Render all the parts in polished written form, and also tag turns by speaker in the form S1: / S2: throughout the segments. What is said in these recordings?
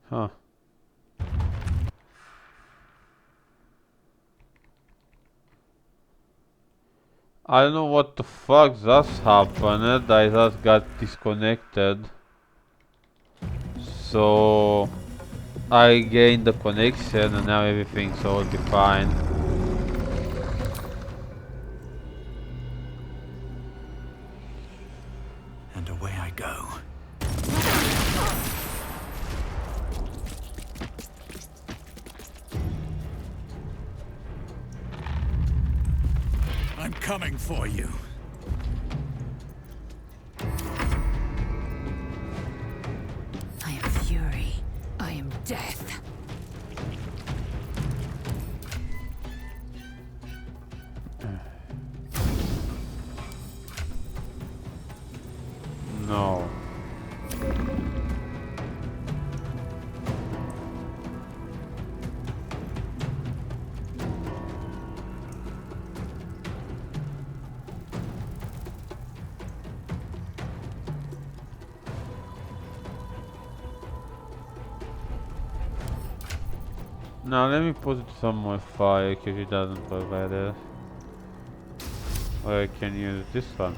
S1: Huh. I don't know what the fuck just happened. I just got disconnected. So I gained the connection and now everything's all be fine.
S2: And away I go. I'm coming for you.
S3: I am fury. I am death.
S1: No. Now let me put some more fire if it doesn't work like this. Or I can use this one.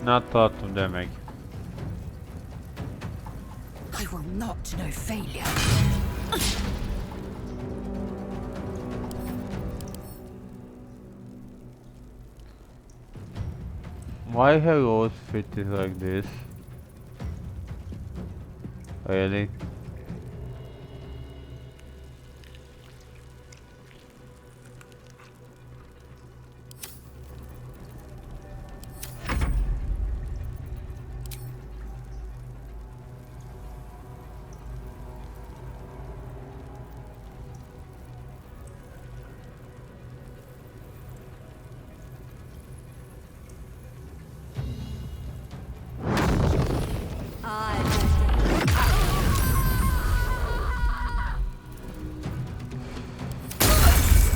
S1: Not a lot of damage.
S3: I will not know failure.
S1: Why her outfit is like this? Really?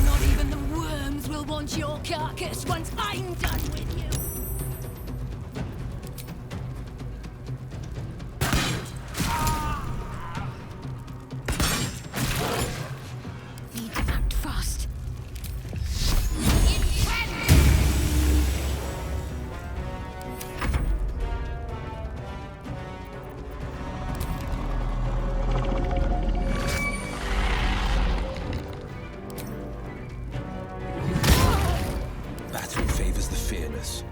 S3: Not even the worms will want your carcass once I'm done with you. Need to act fast.
S2: Battle favors the fearless.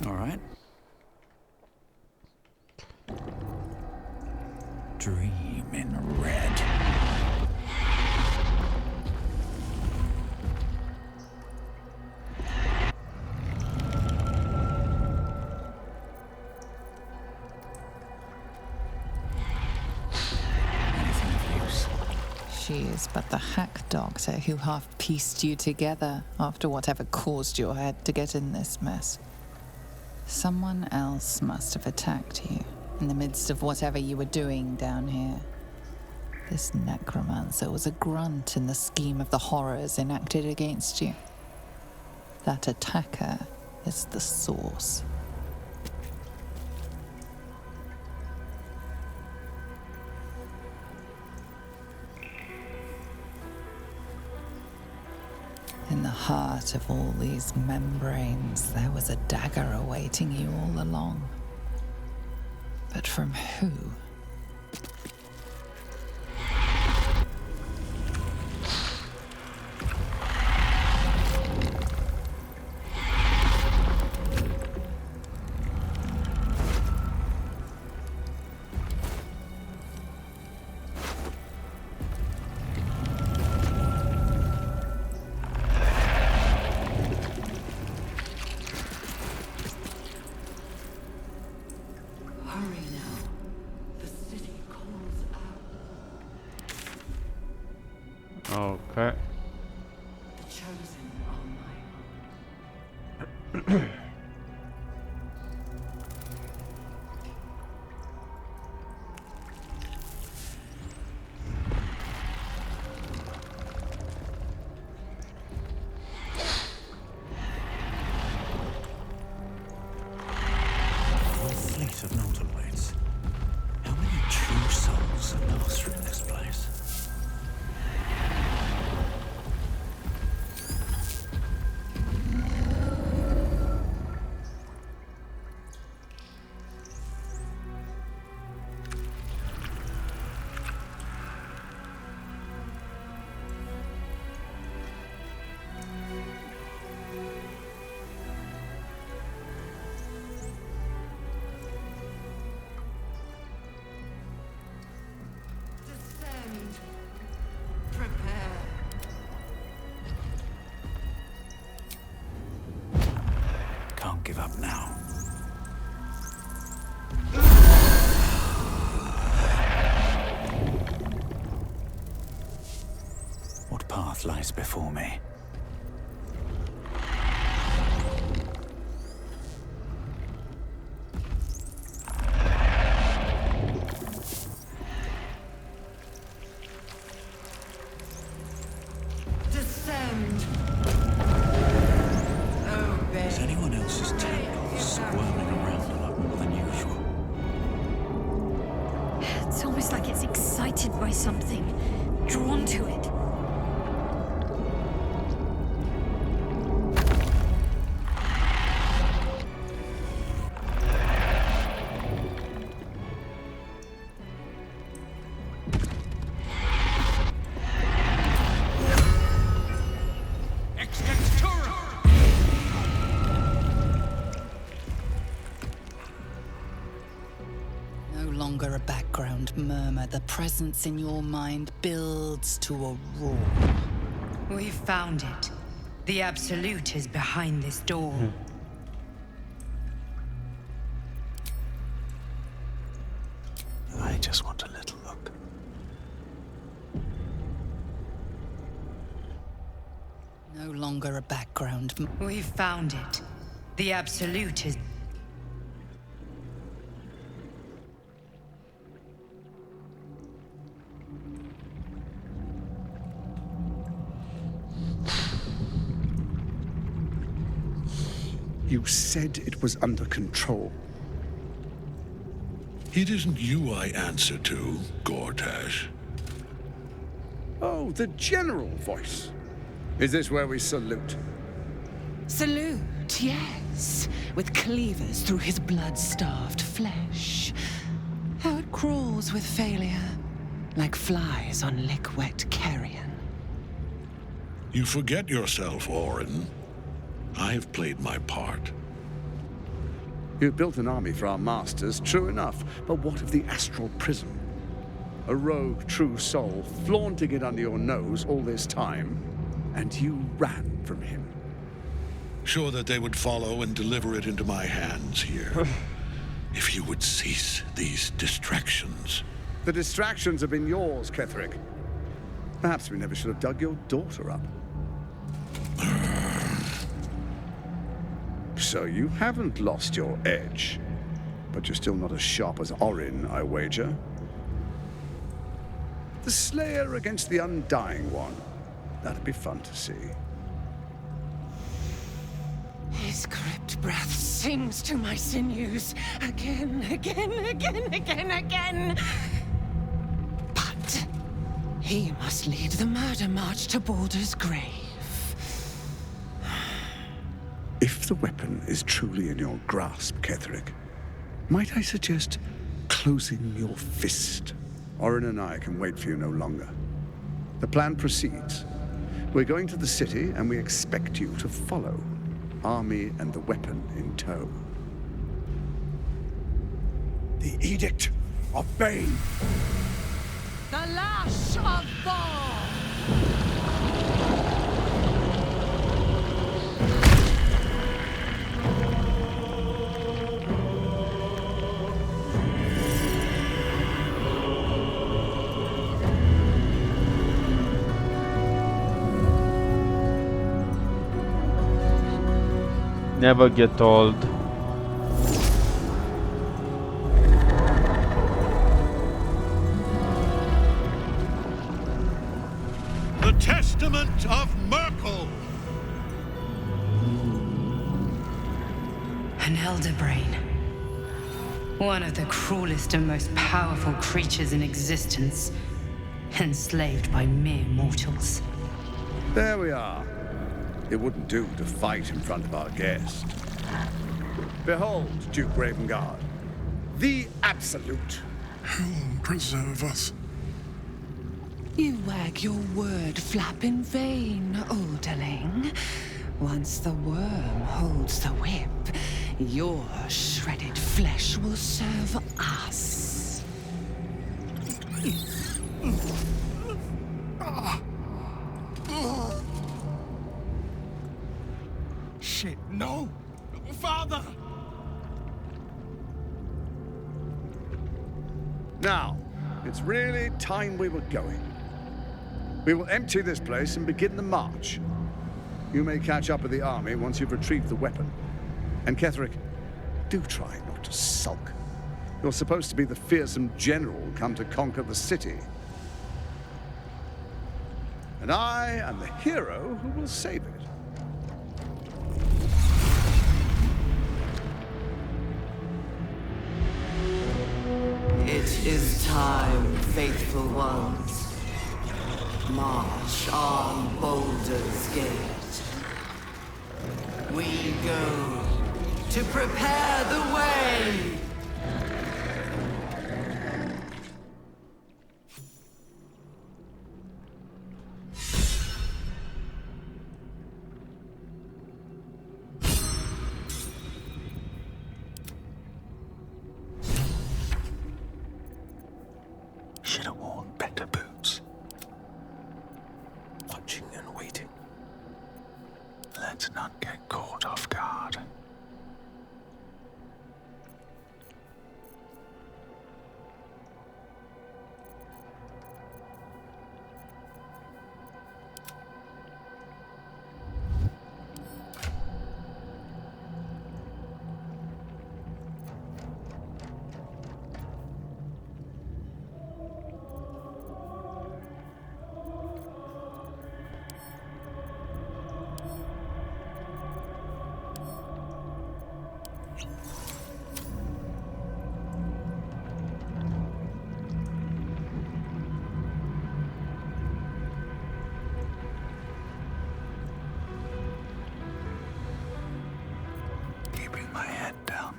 S2: All right. Dream in red. Anything of use?
S4: She is but the hack doctor who half pieced you together after whatever caused your head to get in this mess. Someone else must have attacked you in the midst of whatever you were doing down here. This necromancer was a grunt in the scheme of the horrors enacted against you. That attacker is the source. In the heart of all these membranes, there was a dagger awaiting you all along. But from who?
S1: Okay.
S5: Chosen are mine.
S2: Full fleet of Nautilblades. How many true souls have passed through this place?
S5: Descend. Prepare.
S2: Can't give up now. What path lies before me?
S5: Descend.
S2: Is
S5: Obey.
S2: anyone else's tentacle squirming around a lot more than usual?
S3: It's almost like it's excited by something, drawn to it.
S4: No longer a background murmur. The presence in your mind builds to a roar.
S5: We've found it. The Absolute is behind this door.
S2: I just want a little look.
S4: No longer a background.
S5: We've found it. The Absolute is...
S6: You said it was under control.
S7: It isn't you I answer to, Gortash.
S6: Oh, the general voice. Is this where we salute?
S8: Salute, yes, with cleavers through his blood-starved flesh. How it crawls with failure, like flies on lick-wet carrion.
S7: You forget yourself, Orin. I have played my part.
S6: You built an army for our masters, true enough. But what of the astral prism? A rogue true soul flaunting it under your nose all this time, and you ran from him.
S7: Sure that they would follow and deliver it into my hands here. If you would cease these distractions.
S6: The distractions have been yours, Ketherick. Perhaps we never should have dug your daughter up. So you haven't lost your edge, but you're still not as sharp as Orin, I wager. The Slayer against the Undying One. That'd be fun to see.
S8: His crypt breath sings to my sinews again, again. But he must lead the murder march to Baldur's grave.
S6: If the weapon is truly in your grasp, Ketherick, might I suggest closing your fist? Orin and I can wait for you no longer. The plan proceeds. We're going to the city, and we expect you to follow. Army and the weapon in tow.
S9: The Edict of Bane.
S8: The lash of Thor!
S1: Never get old.
S7: The Testament of Merkel!
S5: An elder brain. One of the cruelest and most powerful creatures in existence. Enslaved by mere mortals.
S6: There we are. It wouldn't do to fight in front of our guest. Behold, Duke Ravengard, the Absolute.
S9: Who'll preserve us?
S8: You wag your word flap in vain, olderling. Once the worm holds the whip, your shredded flesh will serve us.
S9: Shit, no! Father!
S6: Now, it's really time we were going. We will empty this place and begin the march. You may catch up with the army once you've retrieved the weapon. And Ketherick, do try not to sulk. You're supposed to be the fearsome general come to conquer the city. And I am the hero who will save it.
S10: It is time, faithful ones. March on Baldur's Gate. We go to prepare the way!
S2: Should have worn better boots. Watching and waiting. Let's not get caught off guard. Keeping my head down.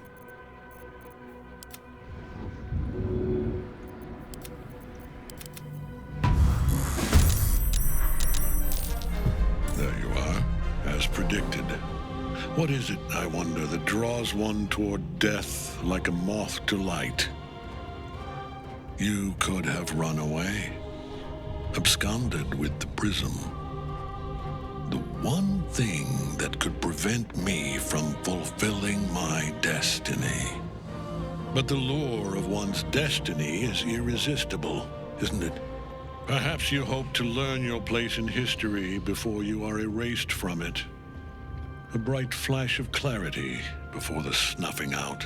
S7: There you are, as predicted. What is it, I wonder, that draws one toward death like a moth to light? You could have run away, absconded with the prism. The one thing that could prevent me from fulfilling my destiny. But the lure of one's destiny is irresistible, isn't it? Perhaps you hope to learn your place in history before you are erased from it. A bright flash of clarity before the snuffing out.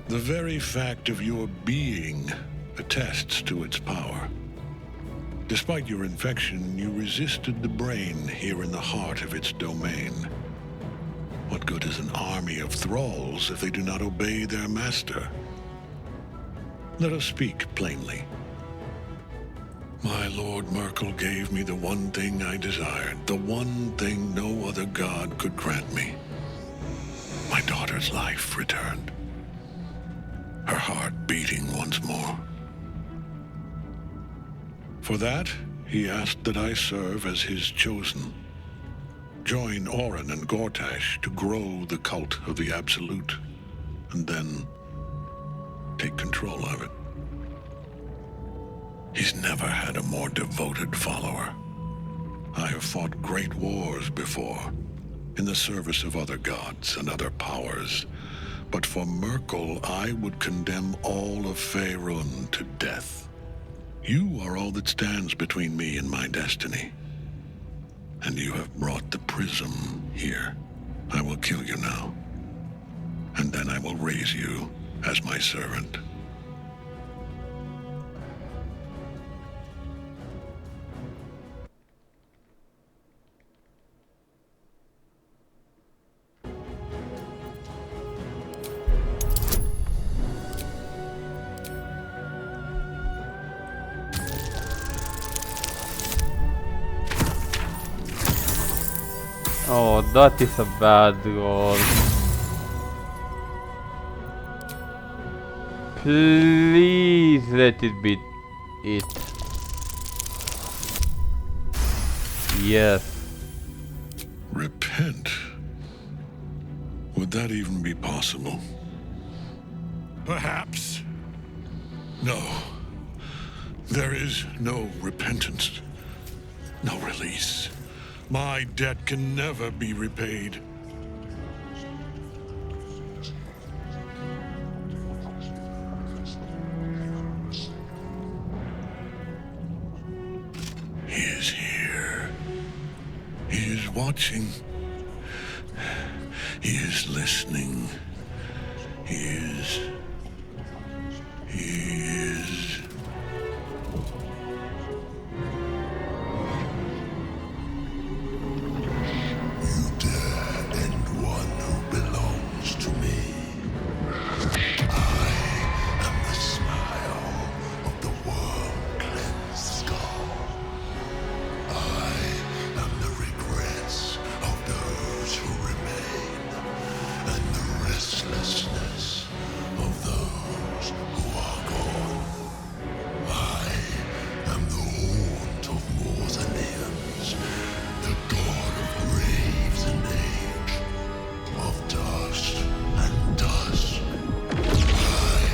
S7: The very fact of your being attests to its power. Despite your infection, you resisted the brain here in the heart of its domain. What good is an army of thralls if they do not obey their master? Let us speak plainly. My Lord Merkel gave me the one thing I desired, the one thing no other god could grant me. My daughter's life returned. Her heart beating once more. For that, he asked that I serve as his chosen. Join Orin and Gortash to grow the cult of the Absolute, and then take control of it. He's never had a more devoted follower. I have fought great wars before, in the service of other gods and other powers. But for Merkel, I would condemn all of Faerun to death. You are all that stands between me and my destiny. And you have brought the prism here. I will kill you now. And then I will raise you as my servant.
S1: Oh, that is a bad roll. Please let it be it. Yes.
S7: Repent? Would that even be possible? Perhaps. No. There is no repentance. No release. My debt can never be repaid. He is here. He is watching. He is listening. He is...
S9: You dare end one who belongs to me. I am the smile of the worm-cleansed skull. I am the regrets of those who remain, and the restlessness of those who are gone. I am the haunt of Mausoleums, the god of graves and age, of dust and dust. I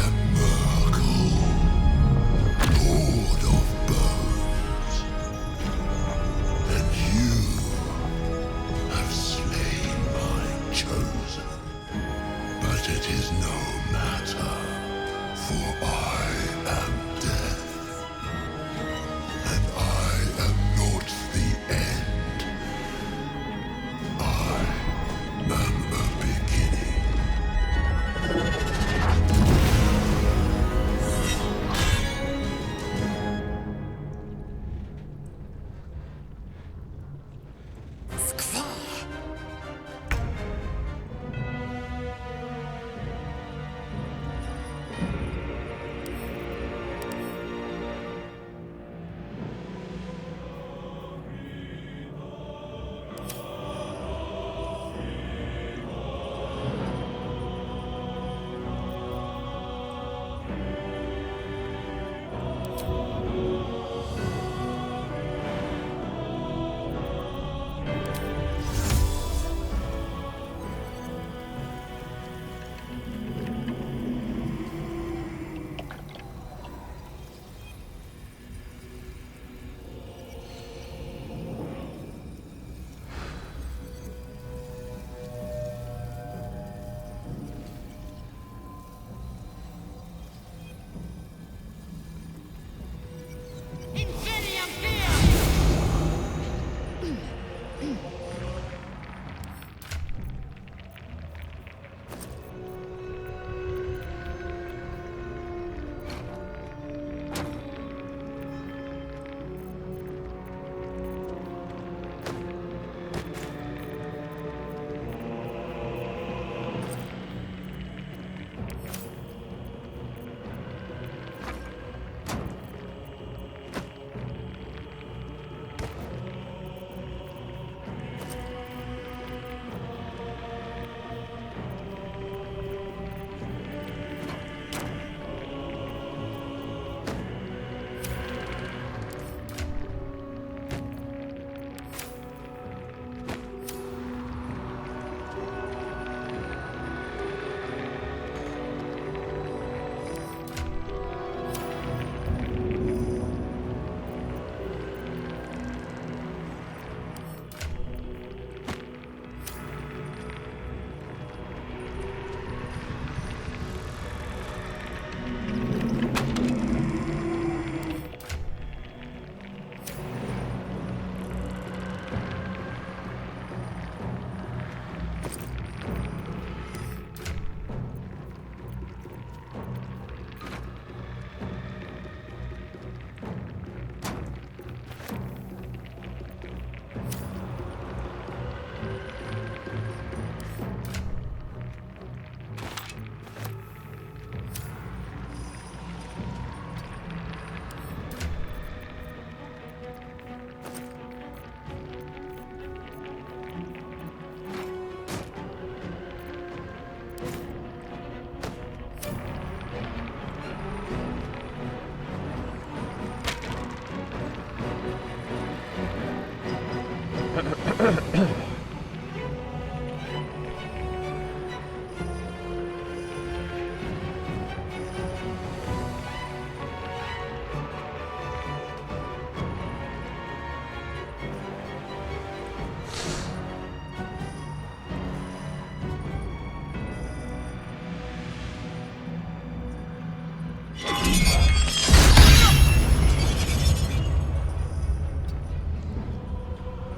S9: am Merkel, lord of bones, and you have slain my chosen. But it is no matter, for I am death, and I am not the end. I am the beginning.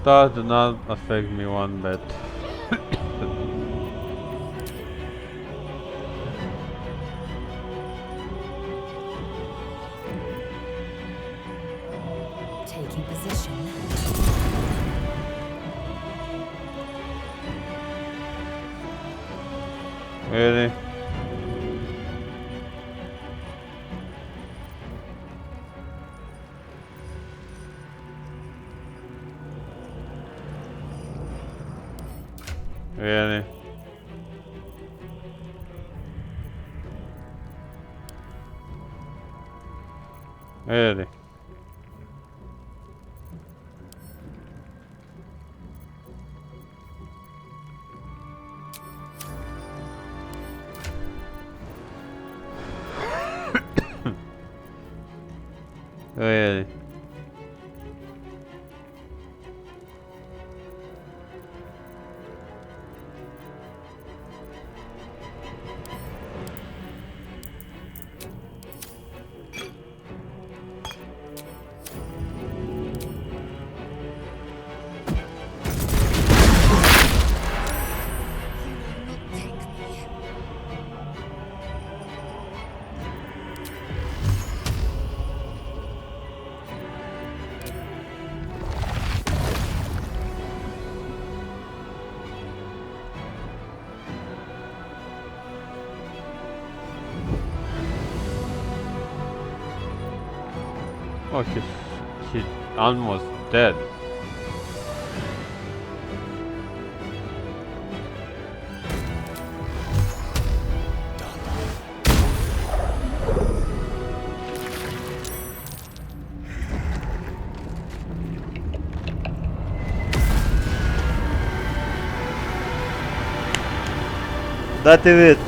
S1: That did not affect me one bit.
S3: Taking position.
S1: Really? Really? Really? Really? Oh, she's almost dead. That is it.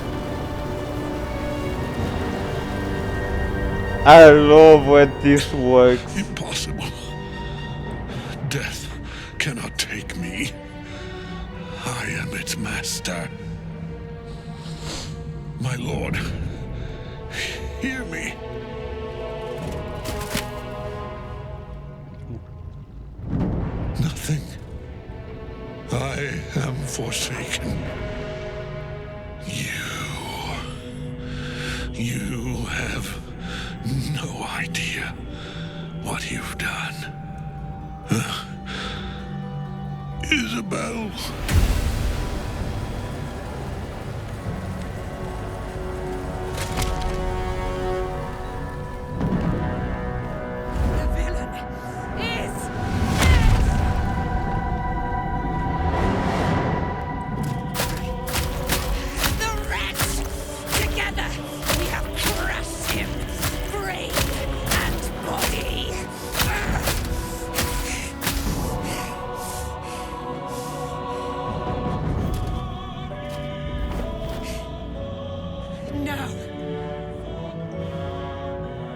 S1: I love when this works.
S7: Impossible. Death cannot take me. I am its master. My lord, hear me. Nothing. I am forsaken. You have no idea what you've done. Isabel.
S3: The villain is the wretch! Together we have crushed him, brain and body.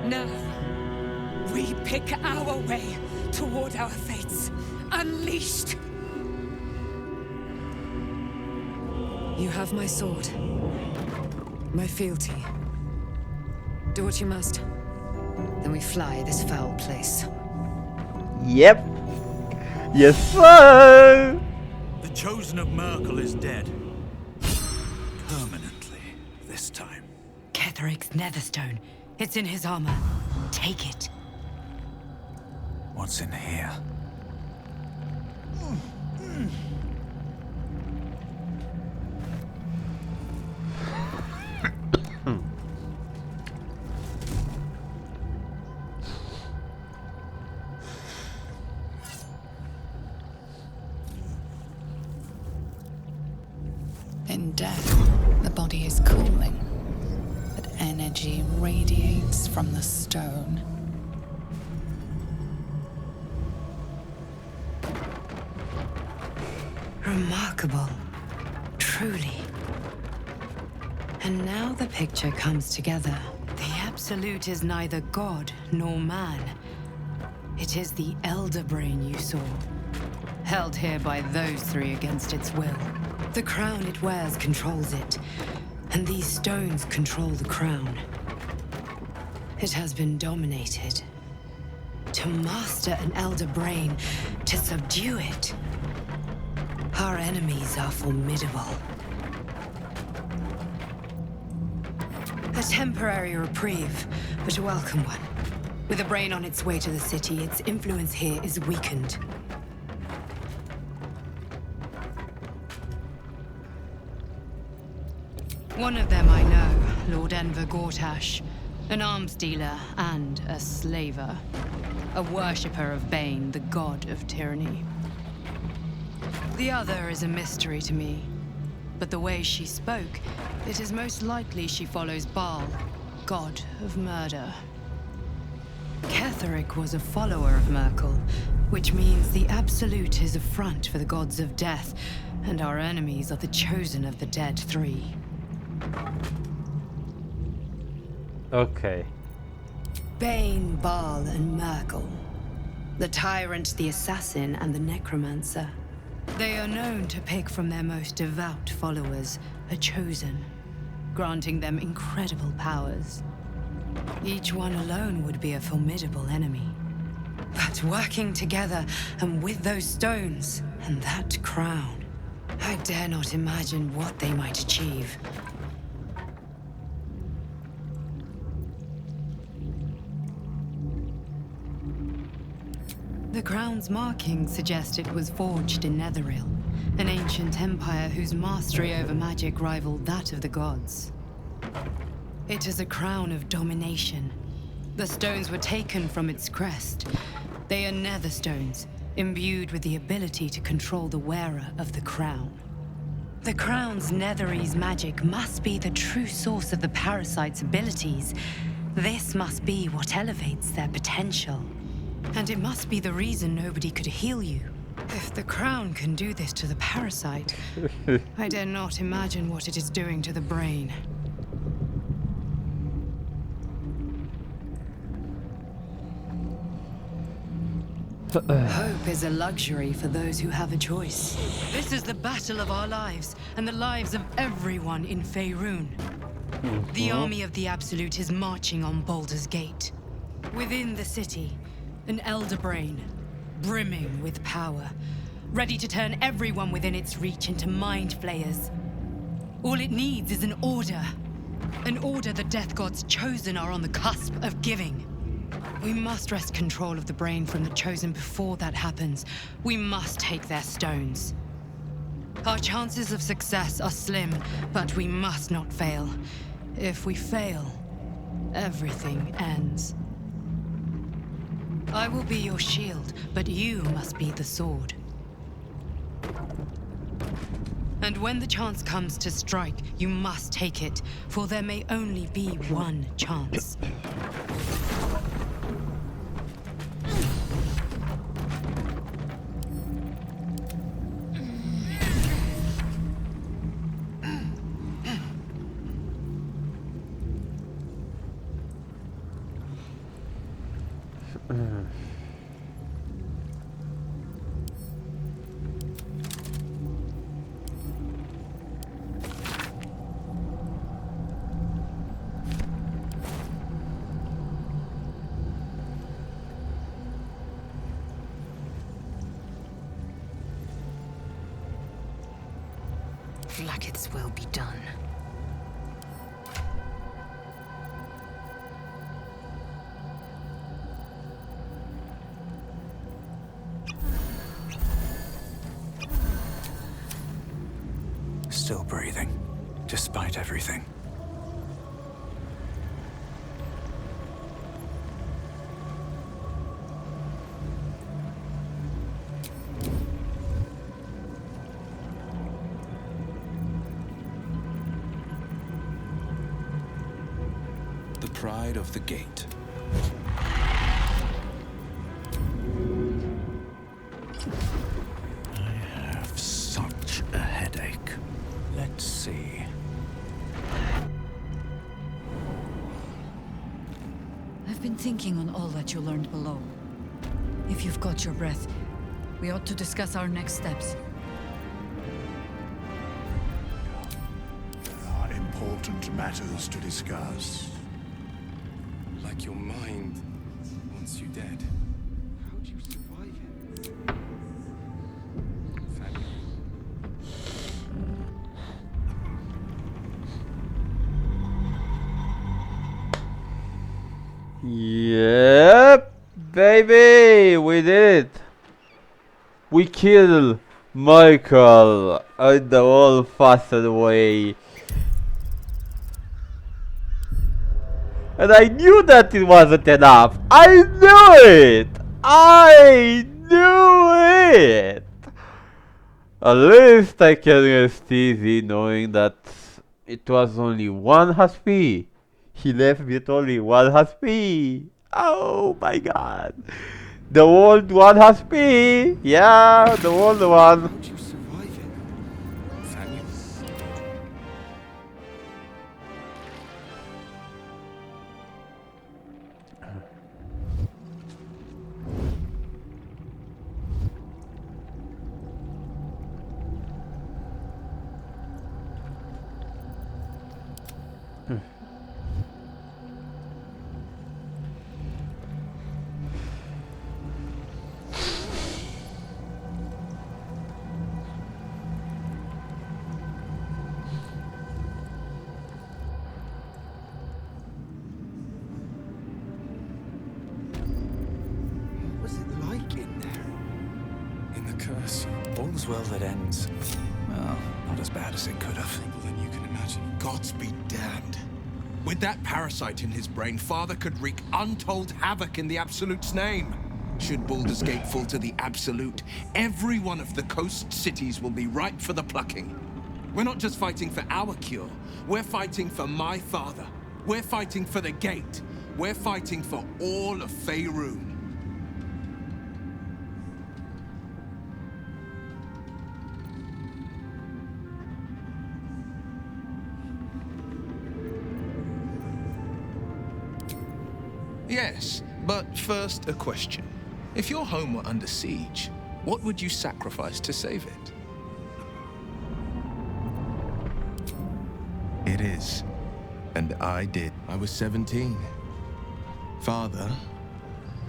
S3: Now, we pick our way toward our fates, unleashed.
S11: You have my sword, my fealty. Do what you must. Then we fly this foul place.
S1: Yep. Yes, sir.
S2: The Chosen of Merkel is dead. Permanently, this time.
S5: Ketheric's Netherstone. It's in his armor. Take it.
S2: What's in here?
S4: In death, the body is cooling, but energy radiates from the stone.
S5: Remarkable. Truly. And now the picture comes together. The Absolute is neither god nor man. It is the Elder Brain you saw, held here by those three against its will. The crown it wears controls it, and these stones control the crown. It has been dominated. To master an elder brain, to subdue it. Our enemies are formidable. A temporary reprieve, but a welcome one. With a brain on its way to the city, its influence here is weakened. One of them I know, Lord Enver Gortash, an arms dealer and a slaver. A worshipper of Bane, the god of tyranny. The other is a mystery to me, but the way she spoke, it is most likely she follows Baal, god of murder. Ketheric was a follower of Merkel, which means the Absolute is a front for the gods of death, and our enemies are the chosen of the Dead Three.
S1: Okay.
S5: Bane, Baal, and Merkel. The tyrant, the assassin, and the necromancer. They are known to pick from their most devout followers a chosen, granting them incredible powers. Each one alone would be a formidable enemy. But working together, and with those stones, and that crown, I dare not imagine what they might achieve. The crown's markings suggest it was forged in Netheril, an ancient empire whose mastery over magic rivaled that of the gods. It is a crown of domination. The stones were taken from its crest. They are nether stones, imbued with the ability to control the wearer of the crown. The crown's Netherese magic must be the true source of the parasite's abilities. This must be what elevates their potential. And it must be the reason nobody could heal you. If the crown can do this to the parasite, I dare not imagine what it is doing to the brain. Hope is a luxury for those who have a choice. This is the battle of our lives, and the lives of everyone in Faerun. The army of the Absolute is marching on Baldur's Gate. Within the city, an elder brain, brimming with power, ready to turn everyone within its reach into mind flayers. All it needs is an order. An order the Death God's chosen are on the cusp of giving. We must wrest control of the brain from the chosen before that happens. We must take their stones. Our chances of success are slim, but we must not fail. If we fail, everything ends. I will be your shield, but you must be the sword. And when the chance comes to strike, you must take it, for there may only be one chance. Like its will be done.
S2: Still breathing, despite everything.
S12: The pride of the gate.
S2: I have such a headache. Let's see.
S13: I've been thinking on all that you learned below. If you've got your breath, we ought to discuss our next steps.
S6: There are important matters to discuss.
S12: like your mind wants you dead. How'd you survive it?
S1: Yep, baby, we did it. We killed Michael in the old-fashioned way. And I knew that it wasn't enough. I knew it! I knew it! At least I can rest easy knowing that it was only one HP. He left with only one HP. Oh my god. The old one HP. Yeah, the old one.
S12: How'd you survive it? Samuel? What was it like in there? In the curse, all's well that ends. Well, not as bad as it could have. Than you can imagine.
S14: Gods be damned. With that parasite in his brain, Father could wreak untold havoc in the Absolute's name. Should Baldur's Gate fall to the Absolute, every one of the coast cities will be ripe for the plucking. We're not just fighting for our cure, we're fighting for my father. We're fighting for the Gate. We're fighting for all of Faerun. Yes, but first a question. If your home were under siege, what would you sacrifice to save it? It is. And I did. I was 17. Father,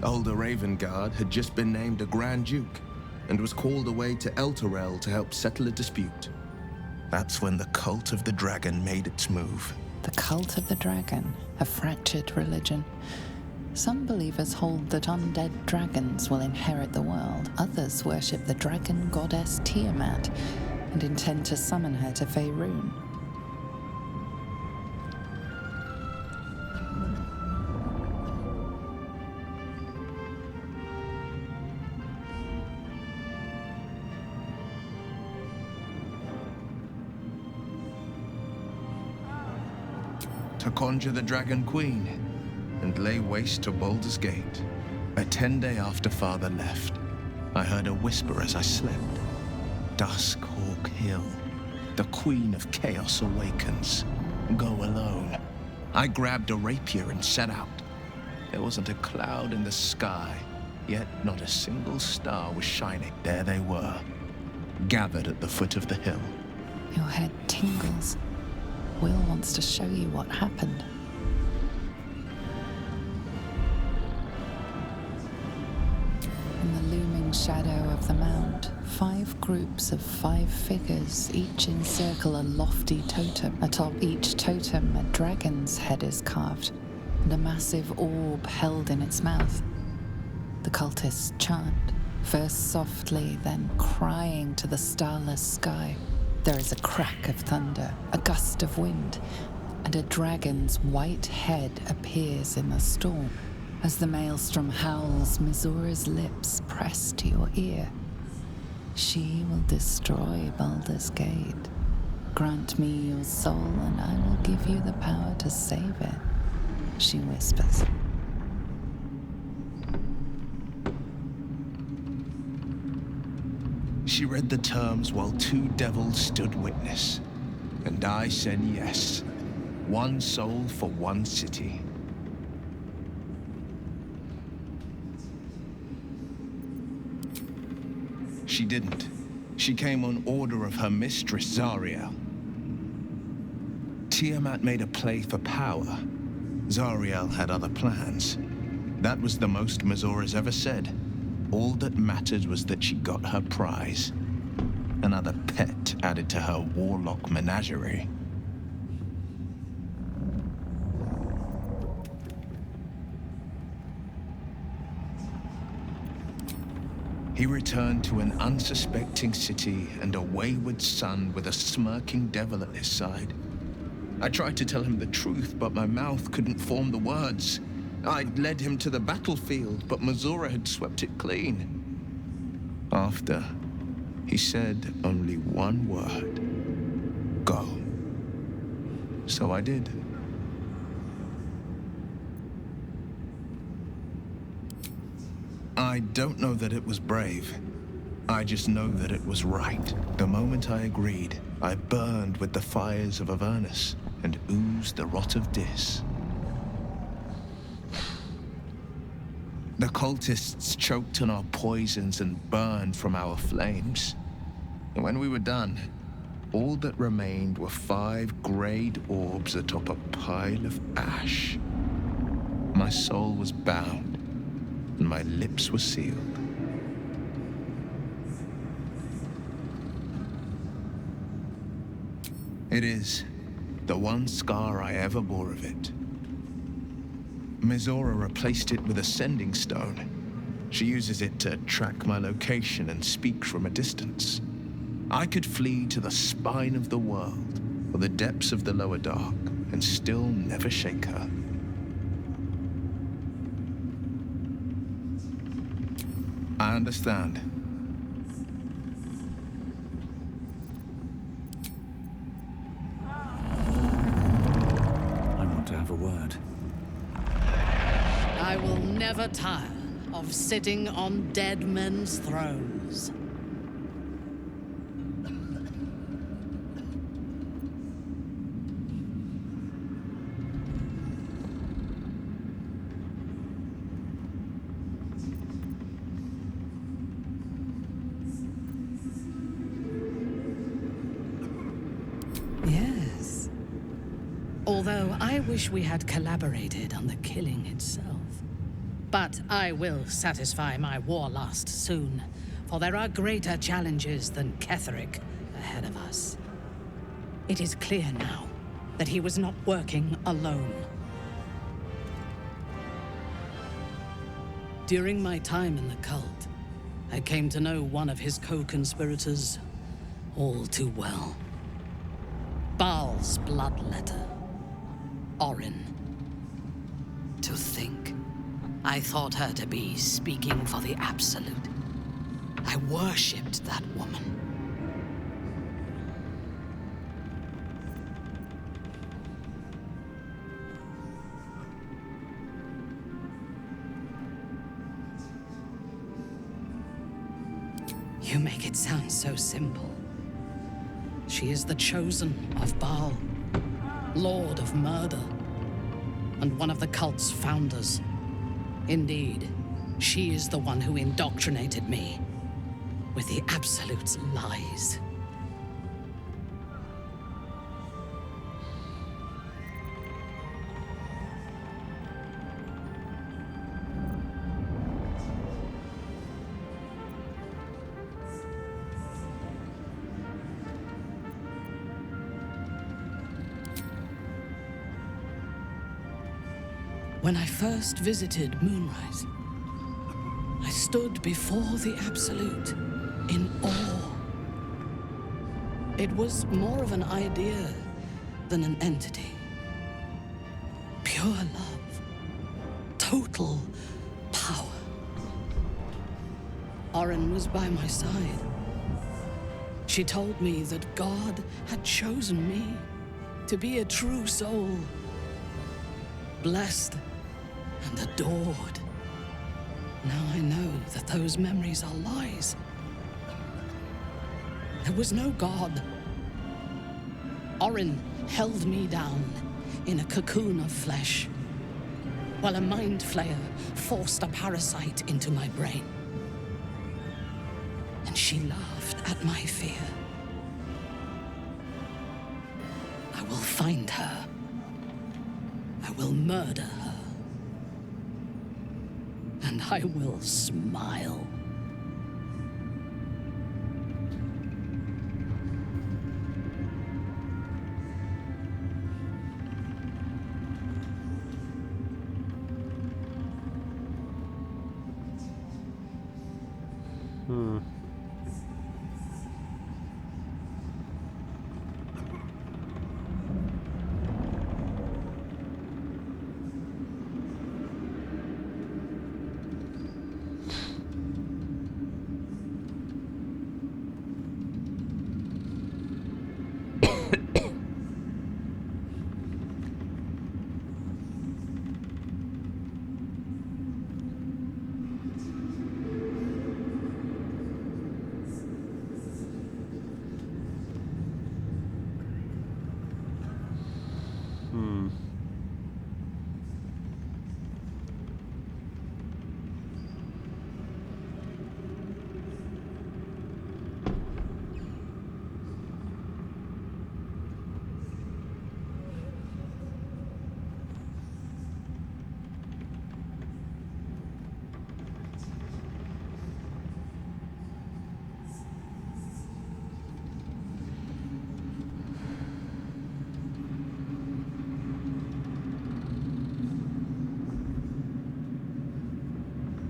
S14: Elder Ravengard, had just been named a Grand Duke and was called away to Elturel to help settle a dispute. That's when the Cult of the Dragon made its move.
S4: The Cult of the Dragon, a fractured religion. Some believers hold that undead dragons will inherit the world. Others worship the dragon goddess Tiamat and intend to summon her to Faerun.
S14: To conjure the Dragon Queen and lay waste to Baldur's Gate. A 10-day after Father left, I heard a whisper as I slept. Duskhawk Hill. The Queen of Chaos awakens. Go alone. I grabbed a rapier and set out. There wasn't a cloud in the sky, yet not a single star was shining. There they were, gathered at the foot of the hill.
S4: Your head tingles. Will wants to show you what happened. In the looming shadow of the mound, 5 groups of 5 figures each encircle a lofty totem. Atop each totem, a dragon's head is carved, and a massive orb held in its mouth. The cultists chant, first softly, then crying to the starless sky. There is a crack of thunder, a gust of wind, and a dragon's white head appears in the storm. As the maelstrom howls, Mizura's lips press to your ear. She will destroy Baldur's Gate. Grant me your soul, and I will give you the power to save it, she whispers.
S14: She read the terms while 2 devils stood witness, and I said yes. 1 soul for 1 city. She didn't. She came on order of her mistress, Zariel. Tiamat made a play for power, Zariel had other plans. That was the most Mazora's ever said. All that mattered was that she got her prize. Another pet added to her warlock menagerie. He returned to an unsuspecting city and a wayward son with a smirking devil at his side. I tried to tell him the truth, but my mouth couldn't form the words. I'd led him to the battlefield, but Mazora had swept it clean. After, he said only one word. Go. So I did. I don't know that it was brave. I just know that it was right. The moment I agreed, I burned with the fires of Avernus and oozed the rot of Dis. The cultists choked on our poisons and burned from our flames. And when we were done, all that remained were 5 grayed orbs atop a pile of ash. My soul was bound, and my lips were sealed. It is the one scar I ever bore of it. Mizora replaced it with a sending stone. She uses it to track my location and speak from a distance. I could flee to the spine of the world or the depths of the lower dark and still never shake her. I understand.
S12: I want to have a word.
S10: I will never tire of sitting on dead men's thrones. Yes. Although I wish we had collaborated on the killing itself. But I will satisfy my warlust soon, for there are greater challenges than Ketheric ahead of us. It is clear now that he was not working alone. During my time in the cult, I came to know one of his co-conspirators all too well. Baal's bloodletter, Orin. To think, I thought her to be speaking for the Absolute. I worshipped that woman. You make it sound so simple. She is the chosen of Baal, Lord of Murder, and one of the cult's founders. Indeed, she is the one who indoctrinated me with the Absolute's lies. When I first visited Moonrise, I stood before the Absolute in awe. It was more of an idea than an entity. Pure love. Total power. Orin was by my side. She told me that God had chosen me to be a true soul. Blessed and adored. Now I know that those memories are lies. There was no God. Orin held me down in a cocoon of flesh, while a mind flayer forced a parasite into my brain. And she laughed at my fear. I will find her. I will murder her. And I will smile.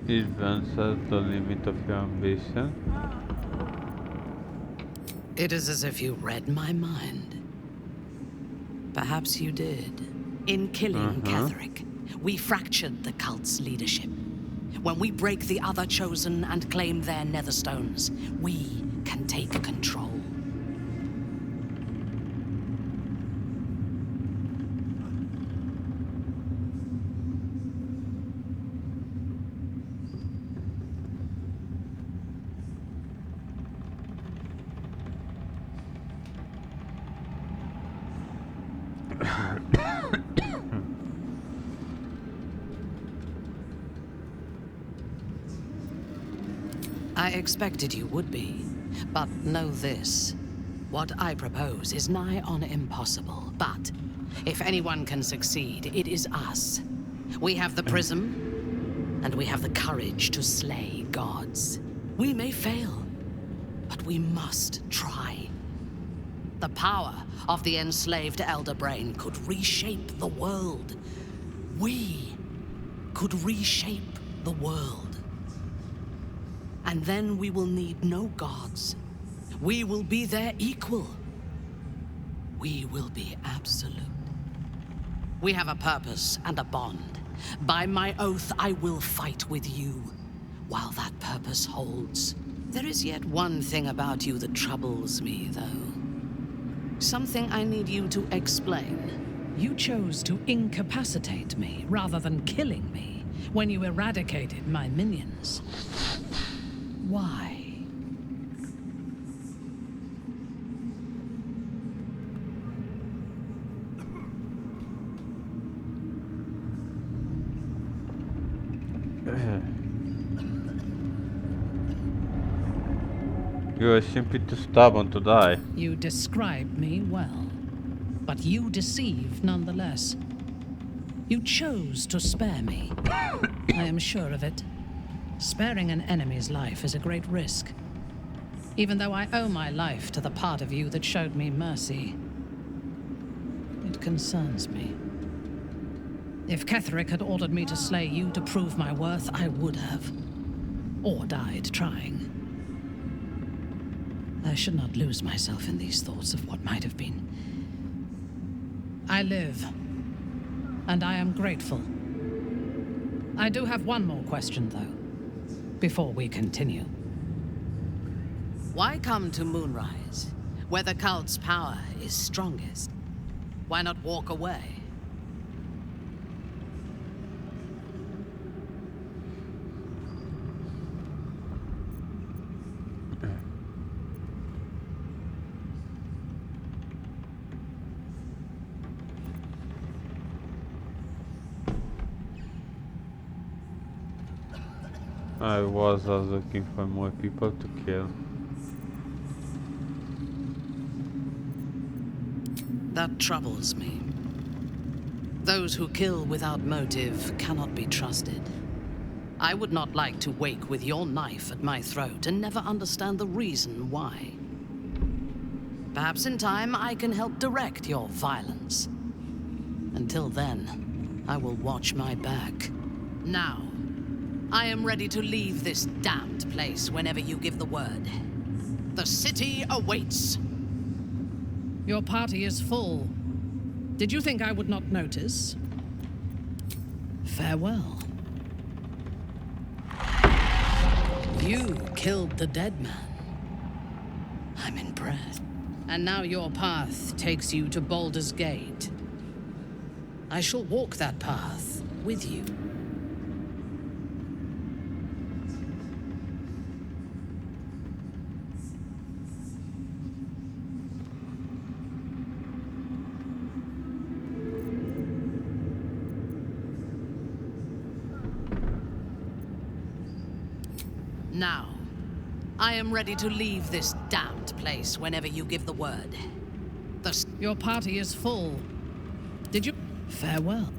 S1: Advances the limit of your ambition.
S10: It is as if you read my mind. Perhaps you did. In killing Ketheric, we fractured the cult's leadership. When we break the other chosen and claim their netherstones, we can take control. I expected you would be, but know this. What I propose is nigh on impossible, but if anyone can succeed, it is us. We have the prism, and we have the courage to slay gods. We may fail, but we must try. The power of the enslaved Elder Brain could reshape the world. We could reshape the world. And then we will need no gods. We will be their equal. We will be absolute. We have a purpose and a bond. By my oath, I will fight with you while that purpose holds. There is yet one thing about you that troubles me, though. Something I need you to explain.
S15: You chose to incapacitate me rather than killing me when you eradicated my minions. Why?
S1: You are simply too stubborn to die.
S15: You described me well, but you deceived nonetheless. You chose to spare me. I am sure of it. Sparing an enemy's life is a great risk. Even though I owe my life to the part of you that showed me mercy, it concerns me. If Ketheric had ordered me to slay you to prove my worth, I would have. Or died trying. I should not lose myself in these thoughts of what might have been. I live, and I am grateful. I do have one more question, though, before we continue.
S10: Why come to Moonrise, where the cult's power is strongest? Why not walk away?
S1: I was looking for more people to kill.
S10: That troubles me.
S15: Those who kill without motive cannot be trusted. I would not like to wake with your knife at my throat and never understand the reason why. Perhaps in time I can help direct your violence. Until then, I will watch my back. Now, I am ready to leave this damned place whenever you give the word. The city awaits.
S10: Your party is full. Did you think I would not notice? Farewell. You killed the dead man. I'm impressed. And now your path takes you to Baldur's Gate. I shall walk that path with you.
S15: Now, I am ready to leave this damned place whenever you give the word.
S10: Your party is full. Did you? Farewell.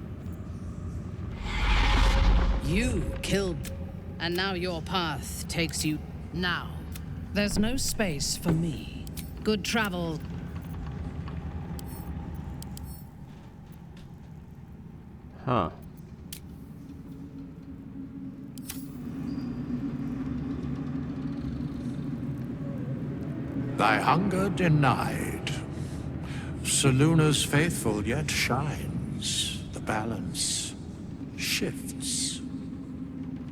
S10: You killed. And now your path takes you. Now, there's no space for me. Good travel.
S1: Huh.
S2: Thy hunger denied. Soluna's faithful yet shines. The balance shifts.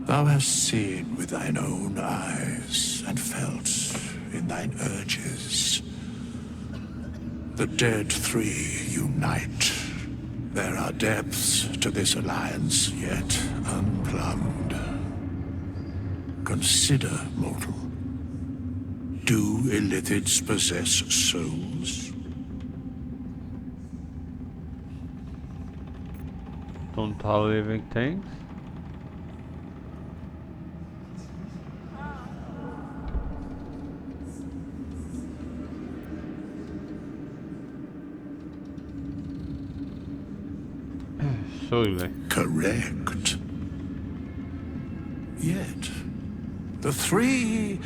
S2: Thou hast seen with thine own eyes and felt in thine urges. The dead three unite. There are depths to this alliance yet unplumbed. Consider, mortal. Do illithids possess souls?
S1: Don't all living things? Surely.
S2: Correct. Yet, the three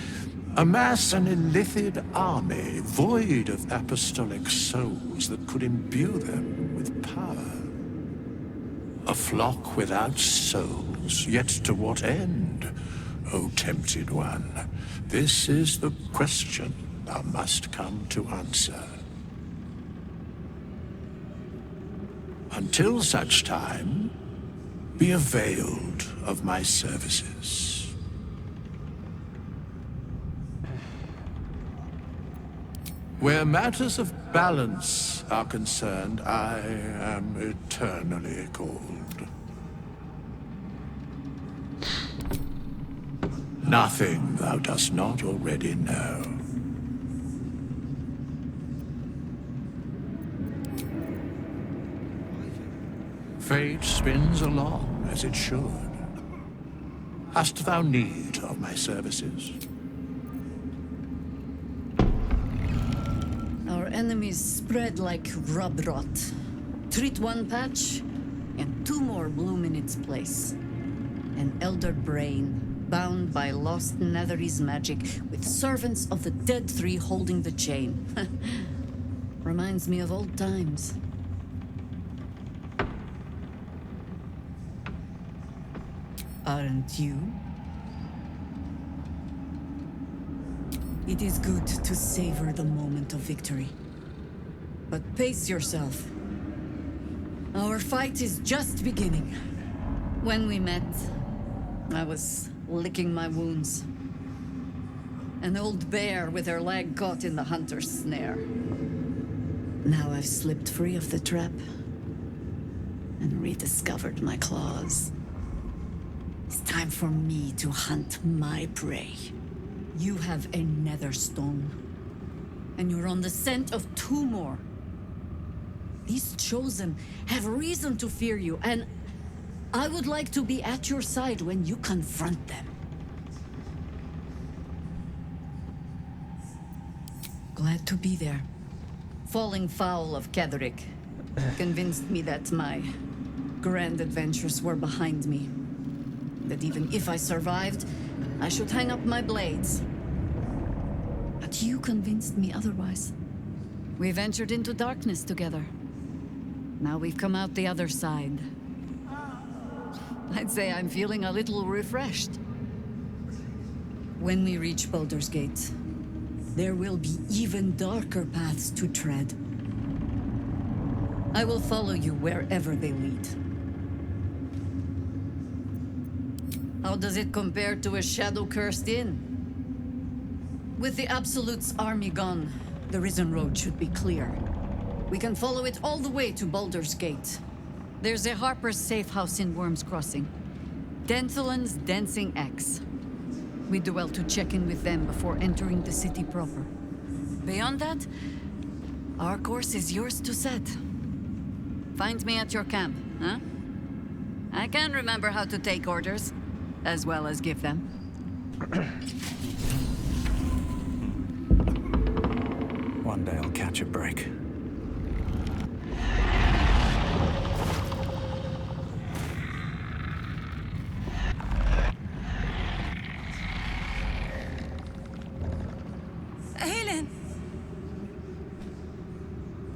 S2: amass an illithid army void of apostolic souls that could imbue them with power. A flock without souls, yet to what end, O tempted one? This is the question thou must come to answer. Until such time, be availed of my services. Where matters of balance are concerned, I am eternally cold. Nothing thou dost not already know. Fate spins along as it should. Hast thou need of my services?
S13: Our enemies spread like rub rot. Treat one patch, and two more bloom in its place. An elder brain, bound by lost Netherese magic, with servants of the dead three holding the chain. Reminds me of old times. Aren't you? It is good to savor the moment of victory. But pace yourself. Our fight is just beginning. When we met, I was licking my wounds. An old bear with her leg caught in the hunter's snare. Now I've slipped free of the trap and rediscovered my claws. It's time for me to hunt my prey. You have a nether stone, and you're on the scent of two more. These chosen have reason to fear you, and I would like to be at your side when you confront them. Glad to be there. Falling foul of Ketheric convinced me that my grand adventures were behind me. That even if I survived, I should hang up my blades. But you convinced me otherwise. We ventured into darkness together. Now we've come out the other side. I'd say I'm feeling a little refreshed. When we reach Baldur's Gate, there will be even darker paths to tread. I will follow you wherever they lead. How does it compare to a shadow-cursed inn? With the Absolute's army gone, the Risen Road should be clear. We can follow it all the way to Baldur's Gate. There's a Harper's safe house in Worm's Crossing. Denthelin's Dancing X. We do well to check in with them before entering the city proper. Beyond that, our course is yours to set. Find me at your camp, huh? I can remember how to take orders, as well as give them.
S12: One day I'll catch a break.
S11: Aelin!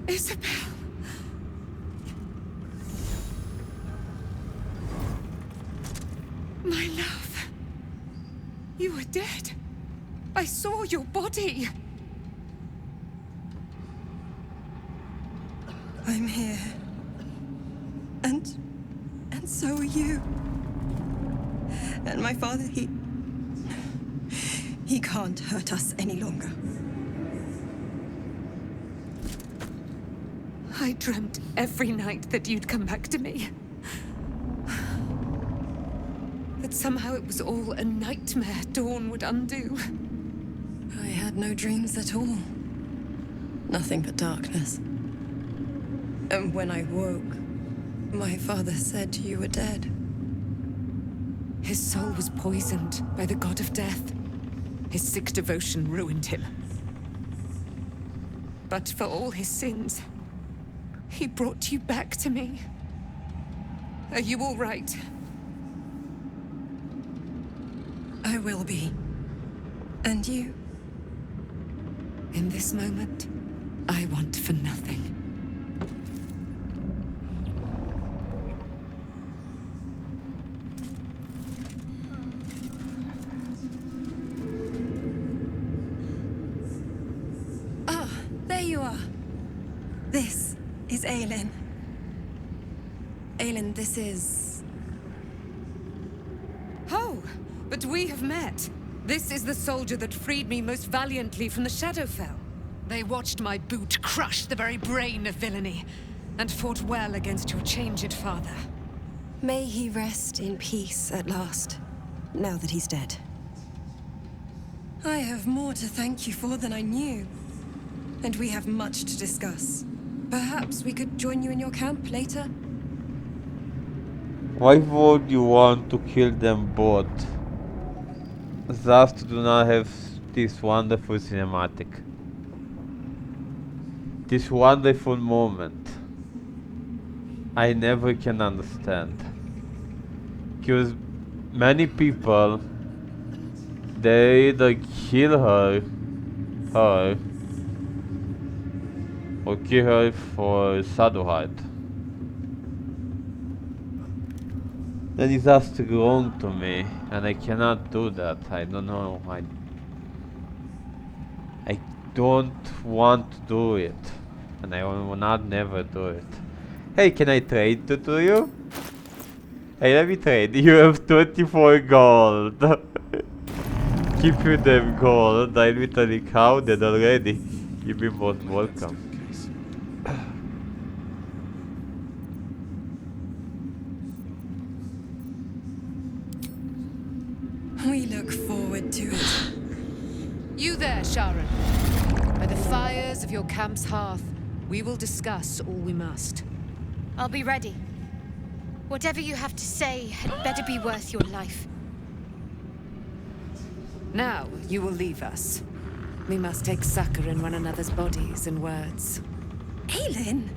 S11: Isabel! My love. You were dead. I saw your body. I'm here. And so are you. And my father, he can't hurt us any longer. I dreamt every night that you'd come back to me. That somehow it was all a nightmare Dawn would undo. I had no dreams at all. Nothing but darkness. And when I woke, my father said you were dead. His soul was poisoned by the god of death. His sick devotion ruined him. But for all his sins, he brought you back to me. Are you all right? I will be. And you? In this moment, I want for nothing. There you are. This is Aelin. Aelin, this is... Oh, but we have met. This is the soldier that freed me most valiantly from the Shadowfell. They watched my boot crush the very brain of villainy, and fought well against your changed father. May he rest in peace at last, now that he's dead. I have more to thank you for than I knew. And we have much to discuss. Perhaps we could join you in your camp later?
S1: Why would you want to kill them both? Just to do not have this wonderful cinematic. This wonderful moment. I never can understand. Because many people, they either kill her, or kill her for Shadowheart. That is just wrong to me, and I cannot do that. I don't know. I don't want to do it, and I will not never do it. Hey, can I trade to you? Hey, let me trade. You have 24 gold. Keep you them gold. I literally counted already. You'll be most welcome.
S11: We look forward to it.
S5: You there, Sharon. By the fires of your camp's hearth, we will discuss all we must.
S16: I'll be ready. Whatever you have to say had better be worth your life.
S5: Now, you will leave us. We must take succor in one another's bodies and words.
S11: Aelin!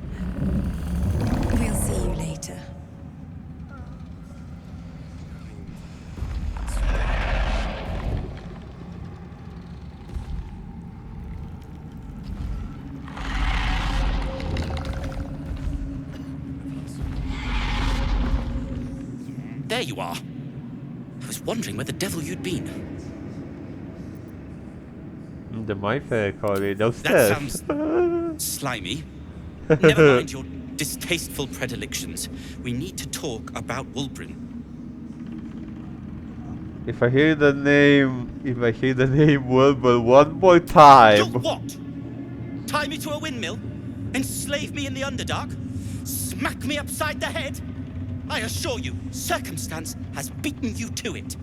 S11: We'll see you later.
S17: There you are. I was wondering where the devil you'd been.
S1: The my fair colleague
S17: That
S1: upstairs.
S17: sounds slimy. Never mind your distasteful predilections. We need to talk about Wulbren.
S1: If I hear the name Wilbur one more time.
S17: You'll what? Tie me to a windmill? Enslave me in the Underdark? Smack me upside the head? I assure you, circumstance has beaten you to it.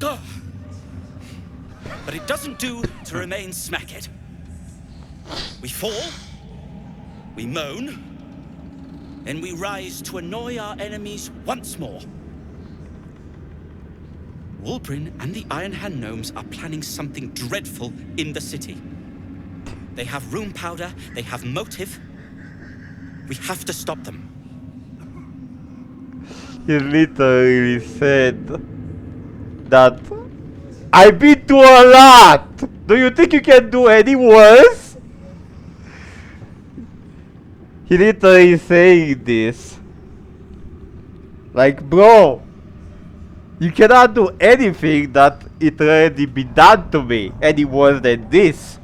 S17: Ugh. But it doesn't do to remain smackhead. We fall, we moan, and we rise to annoy our enemies once more. Wulbren and the Iron Hand gnomes are planning something dreadful in the city. They have room powder, they have motive. We have to stop them.
S1: He literally said that I've been through a lot! Do you think you can do any worse? He literally saying this. Like, bro, you cannot do anything that it already been done to me any worse than this.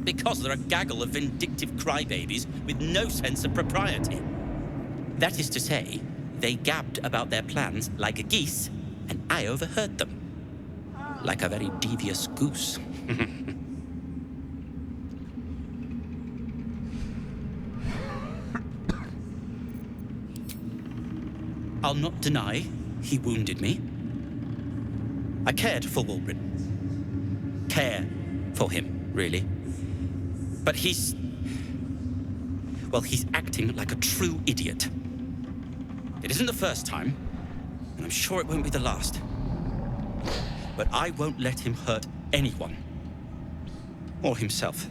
S17: Because they're a gaggle of vindictive crybabies with no sense of propriety. That is to say, they gabbed about their plans like geese, and I overheard them. Like a very devious goose. I'll not deny he wounded me. I cared for Wulbren. Care for him, really. But he's acting like a true idiot. It isn't the first time, and I'm sure it won't be the last. But I won't let him hurt anyone. Or himself.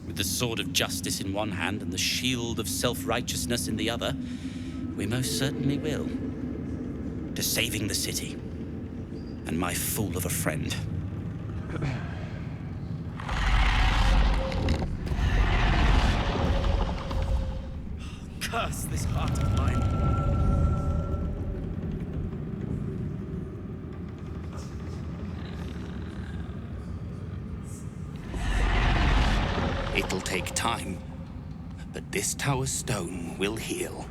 S17: With the sword of justice in one hand and the shield of self-righteousness in the other, we most certainly will. To saving the city. And my fool of a friend. Curse this heart of mine.
S18: It'll take time, but this tower stone will heal.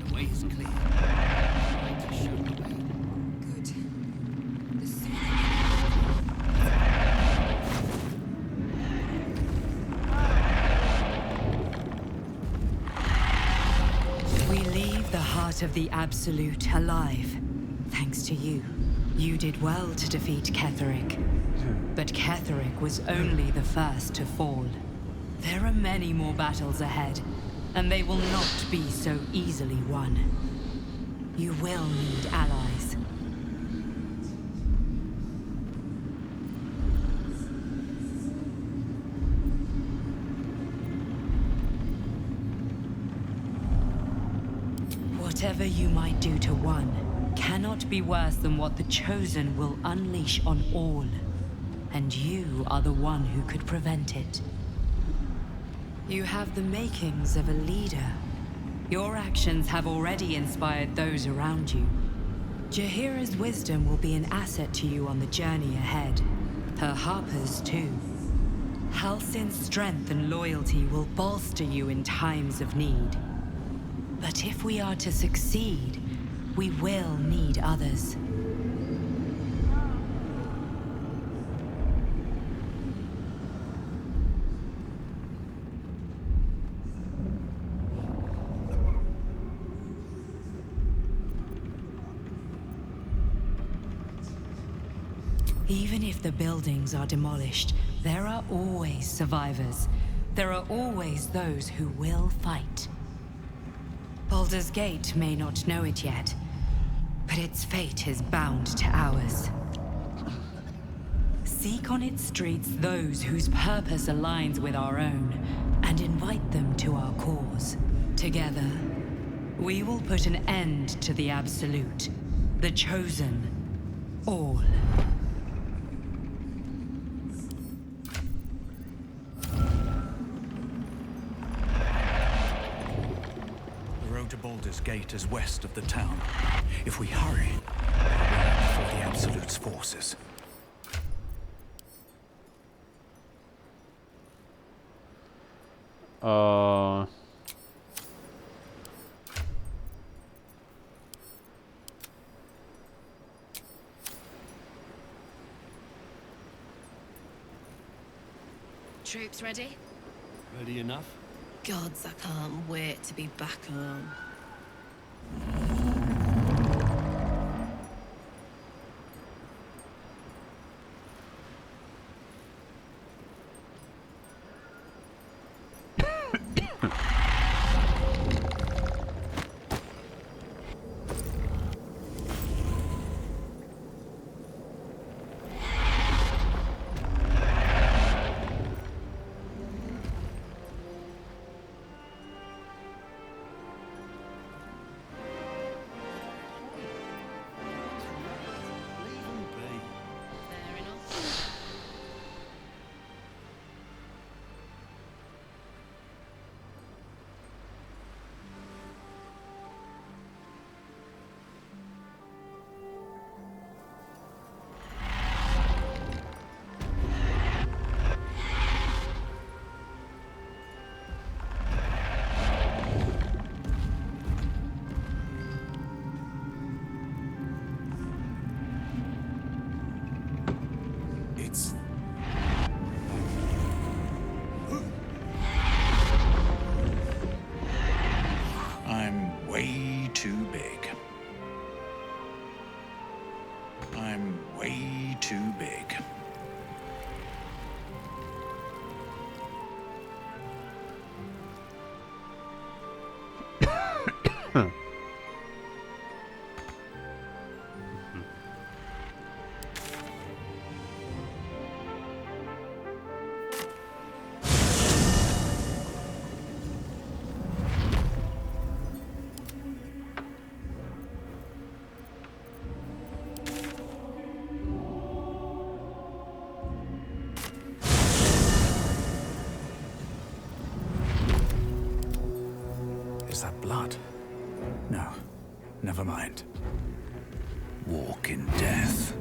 S3: The way is clear.
S5: We leave the heart of the Absolute alive. Thanks to you. You did well to defeat Ketheric. But Ketheric was only the first to fall. There are many more battles ahead, and they will not be so easily won. You will need allies. Whatever you might do to one cannot be worse than what the Chosen will unleash on all. And you are the one who could prevent it. You have the makings of a leader. Your actions have already inspired those around you. Jaheira's wisdom will be an asset to you on the journey ahead. Her Harper's too. Halsin's strength and loyalty will bolster you in times of need. But if we are to succeed, we will need others. Even if the buildings are demolished, there are always survivors. there are always those who will fight. Baldur's Gate may not know it yet, but its fate is bound to ours. Seek on its streets those whose purpose aligns with our own, and invite them to our cause. Together, we will put an end to the Absolute, the Chosen, all.
S12: The road to Baldur's Gate is west of the town. If we hurry, we'll be before the Absolute's forces.
S16: Troops ready?
S19: Ready enough?
S20: Gods, I can't wait to be back home.
S12: I'm way too big. I'm way too big. Is that blood? No, never mind. Walk in death.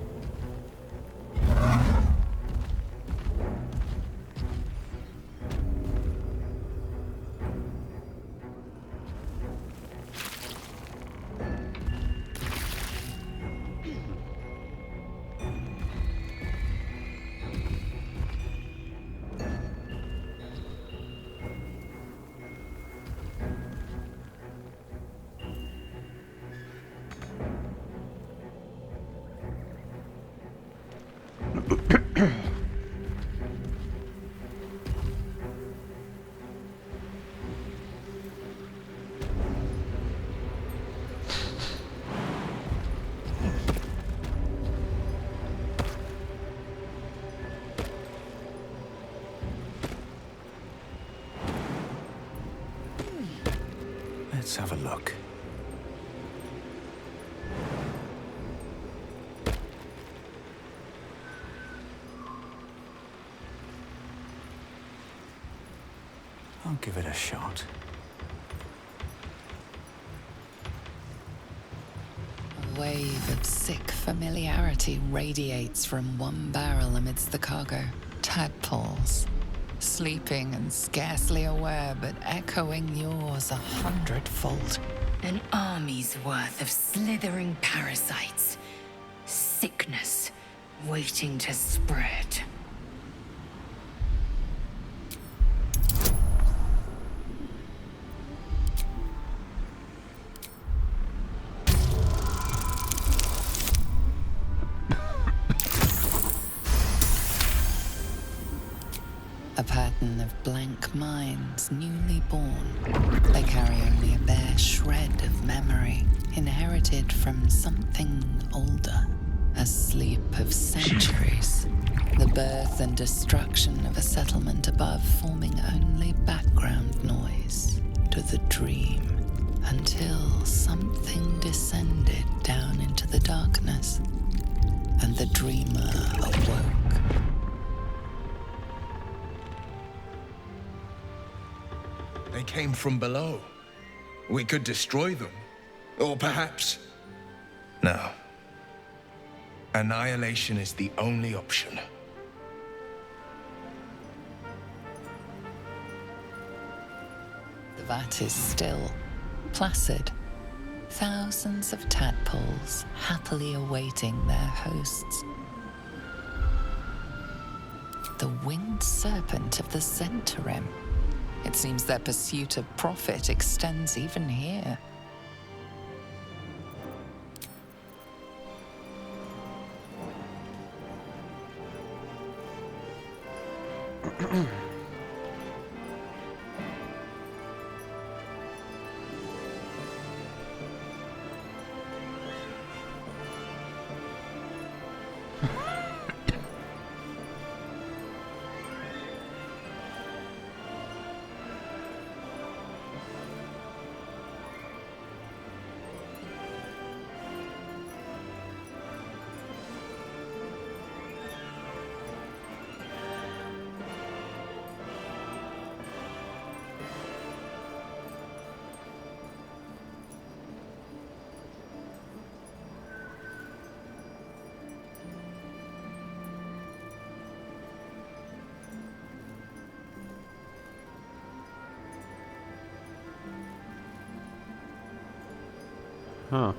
S12: Let's have a look. I'll give it a shot.
S4: A wave of sick familiarity radiates from one barrel amidst the cargo. Tadpoles, sleeping and scarcely aware, but echoing yours 100-fold.
S5: An army's worth of slithering parasites. Sickness waiting to spread.
S4: A pattern of blank minds, newly born. They carry only a bare shred of memory, inherited from something older. A sleep of centuries. The birth and destruction of a settlement above forming only background noise to the dream. Until something descended down into the darkness, and the dreamer awoke.
S14: They came from below. We could destroy them. Or perhaps... No. Annihilation is the only option.
S4: The vat is still, placid. Thousands of tadpoles happily awaiting their hosts. The winged serpent of the Zhentarim. It seems their pursuit of profit extends even here.
S1: Huh.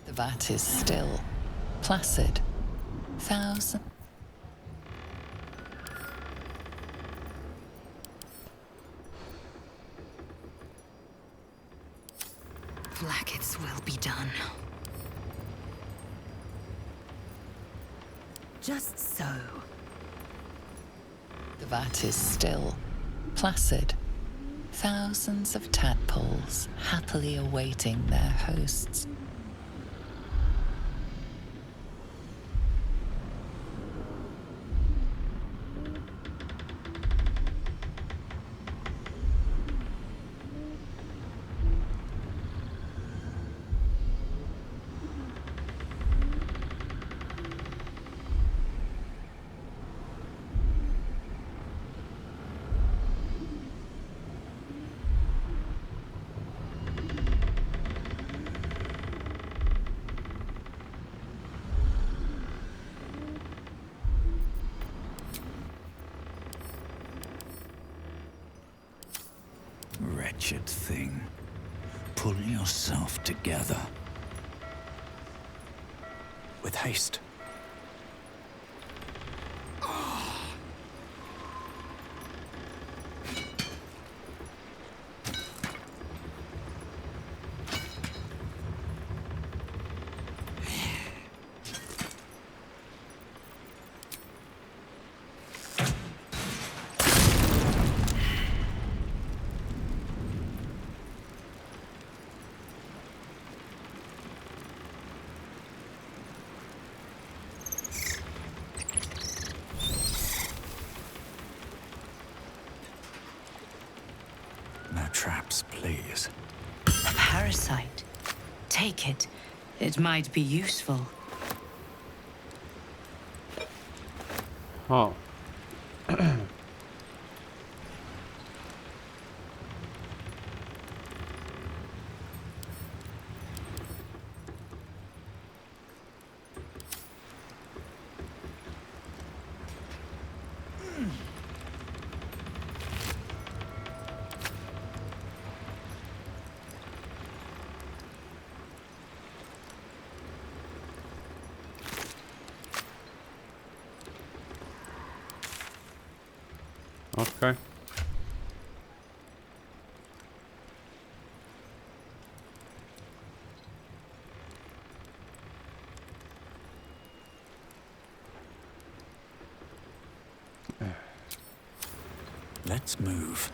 S4: The vat is still, placid.
S5: Blackets will be done.
S8: Just so.
S4: The vat is still, placid. Thousands of tadpoles happily awaiting their hosts.
S19: Wretched thing. Pull yourself together. With haste. traps, please.
S5: A parasite. Take it. It might be useful.
S1: Oh. Okay.
S19: Let's move.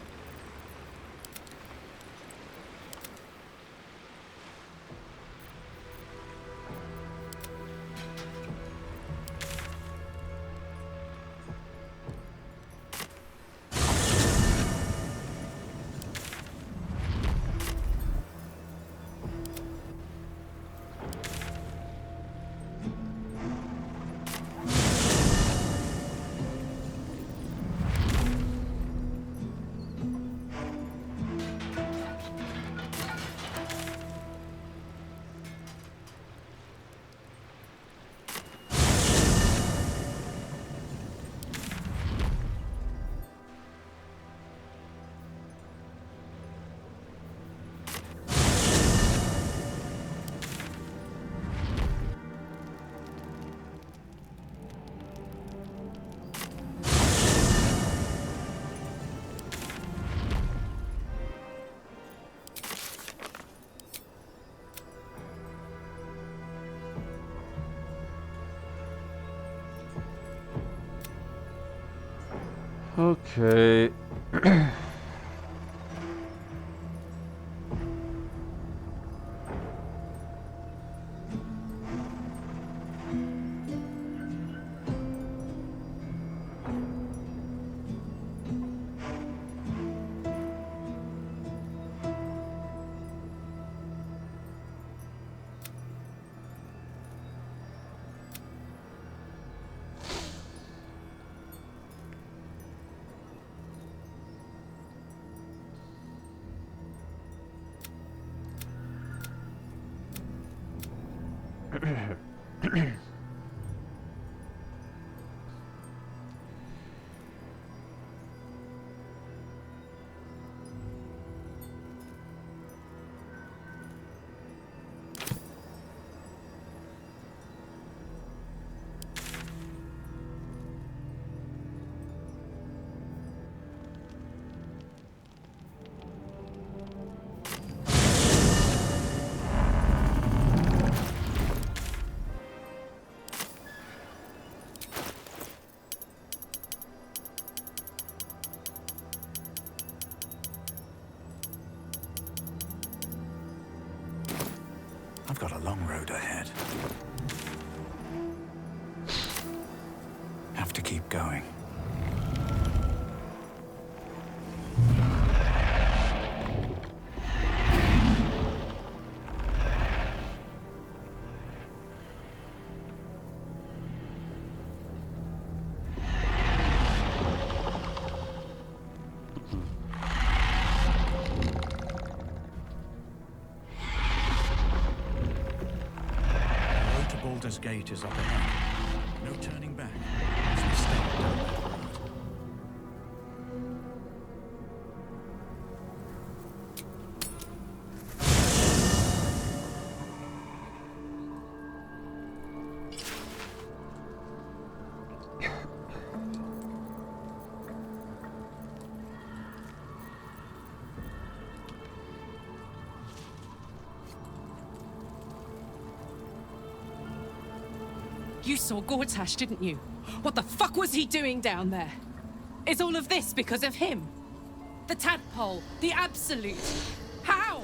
S19: Okay. I've got a long road ahead. Have to keep going.
S12: Baldur's Gate is up ahead. No turning back as we step down that road.
S8: You saw Gortash, didn't you? What the fuck was he doing down there? Is all of this because of him? The tadpole, the absolute. How?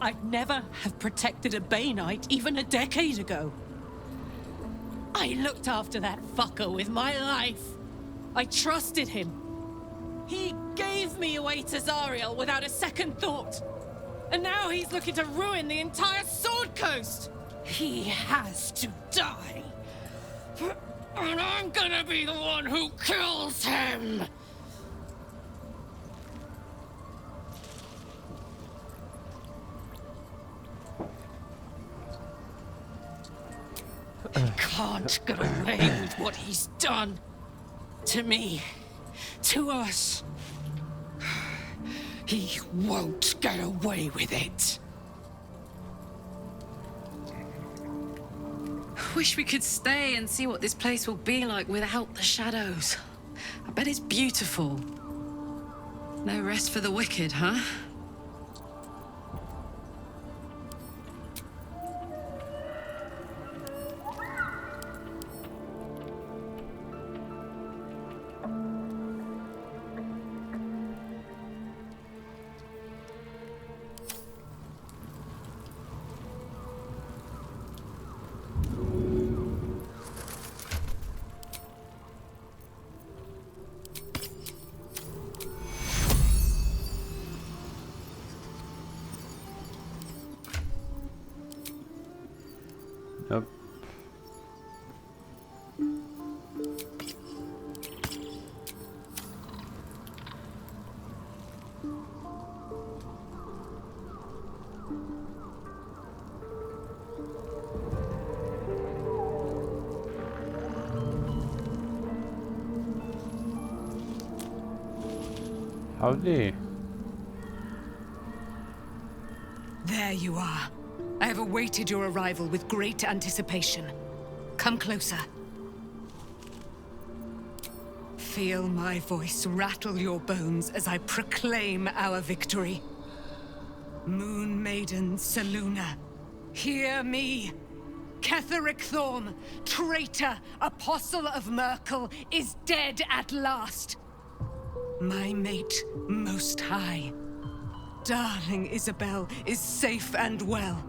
S8: I'd never have protected a Bay Knight even a decade ago. I looked after that fucker with my life. I trusted him. He gave me away to Zariel without a second thought. And now he's looking to ruin the entire Sword Coast. He has to die. And I'm gonna be the one who kills him. He can't get away with what he's done. To me. To us. He won't get away with it.
S5: Wish we could stay and see what this place will be like without the shadows. I bet it's beautiful. No rest for the wicked, huh?
S1: Nope. Howdy.
S11: There you are. I have awaited your arrival with great anticipation. Come closer. Feel my voice rattle your bones as I proclaim our victory. Moon Maiden Selûne, hear me. Ketheric Thorm, traitor, apostle of Merkel, is dead at last. My mate, Most High. Darling Isabel is safe and well.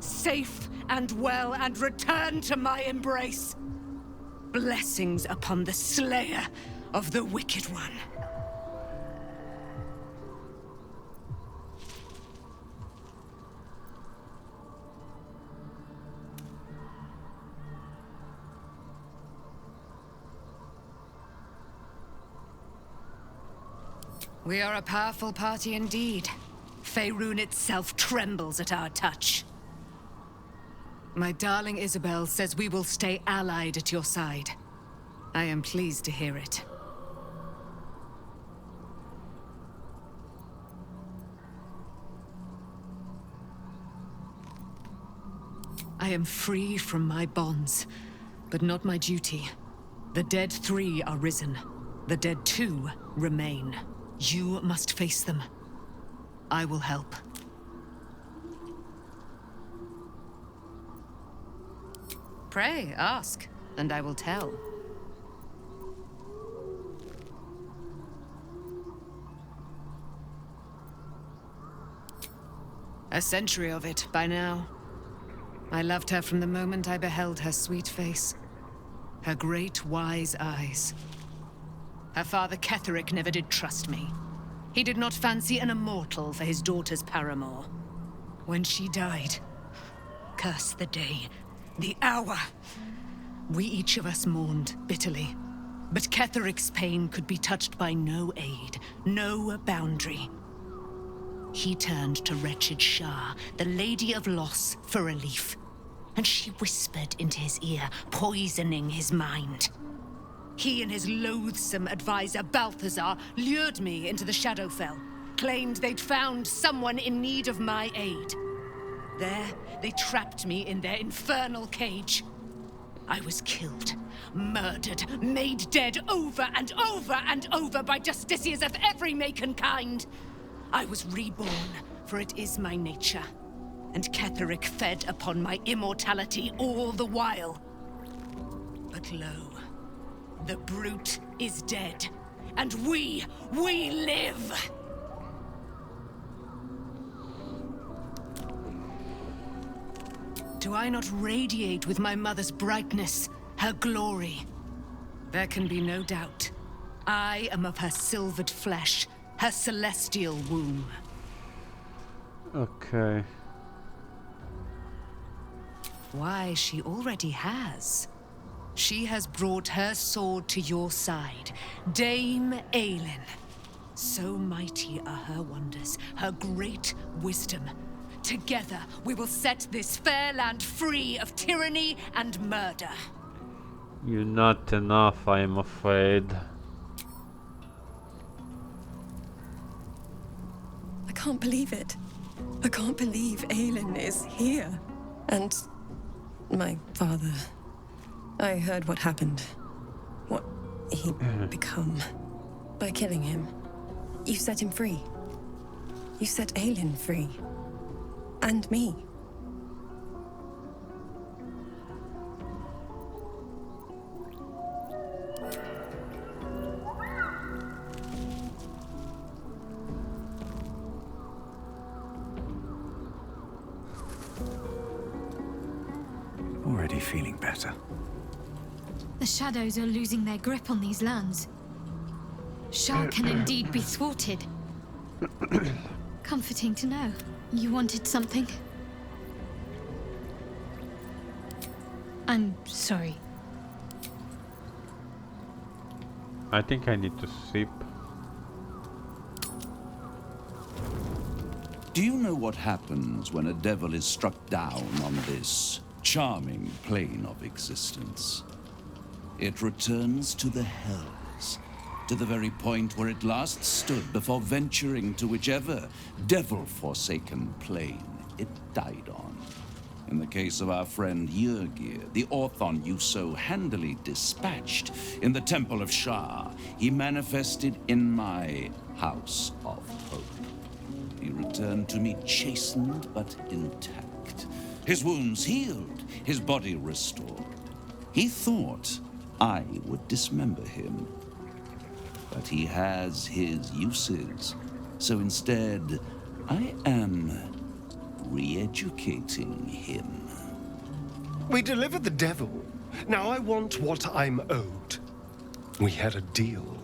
S11: Safe and well and returned to my embrace. Blessings upon the slayer of the Wicked One. We are a powerful party indeed. Faerun itself trembles at our touch. My darling Isabel says we will stay allied at your side. I am pleased to hear it. I am free from my bonds, but not my duty. The dead 3 are risen. The dead 2 remain. You must face them. I will help. Pray, ask, and I will tell. A century of it, by now. I loved her from the moment I beheld her sweet face. Her great, wise eyes. Her father Ketheric never did trust me. He did not fancy an immortal for his daughter's paramour. When she died, curse the day, the hour. We each of us mourned bitterly. But Ketheric's pain could be touched by no aid, no boundary. He turned to wretched Shah, the Lady of Loss, for relief. And she whispered into his ear, poisoning his mind. He and his loathsome advisor, Balthazar, lured me into the Shadowfell, claimed they'd found someone in need of my aid. There, they trapped me in their infernal cage. I was killed, murdered, made dead over and over and over by justiciars of every make and kind. I was reborn, for it is my nature. And Ketheric fed upon my immortality all the while. But lo, the brute is dead, and we live! Do I not radiate with my mother's brightness, her glory? There can be no doubt. I am of her silvered flesh, her celestial womb.
S1: Okay.
S11: Why, she already has. She has brought her sword to your side, Dame Aelin. So mighty are her wonders, her great wisdom. Together, we will set this fair land free of tyranny and murder.
S1: You're not enough, I'm afraid.
S20: I can't believe it. I can't believe Aelin is here. And my father. I heard what happened. What he'd become. By killing him. You set him free. You set Aelin free. And me.
S19: Already feeling better.
S16: The shadows are losing their grip on these lands. Shah can indeed be thwarted. Comforting to know. You wanted something? I'm sorry.
S1: I think I need to sip.
S6: Do you know what happens when a devil is struck down on this charming plane of existence? It returns to the hells, to the very point where it last stood before venturing to whichever devil-forsaken plane it died on. In the case of our friend Yrgir, the Orthon you so handily dispatched in the Temple of Shah, he manifested in my House of Hope. He returned to me chastened but intact, his wounds healed, his body restored. He thought I would dismember him, but he has his uses, so instead I am re-educating him.
S21: We delivered the devil. Now I want what I'm owed. We had a deal.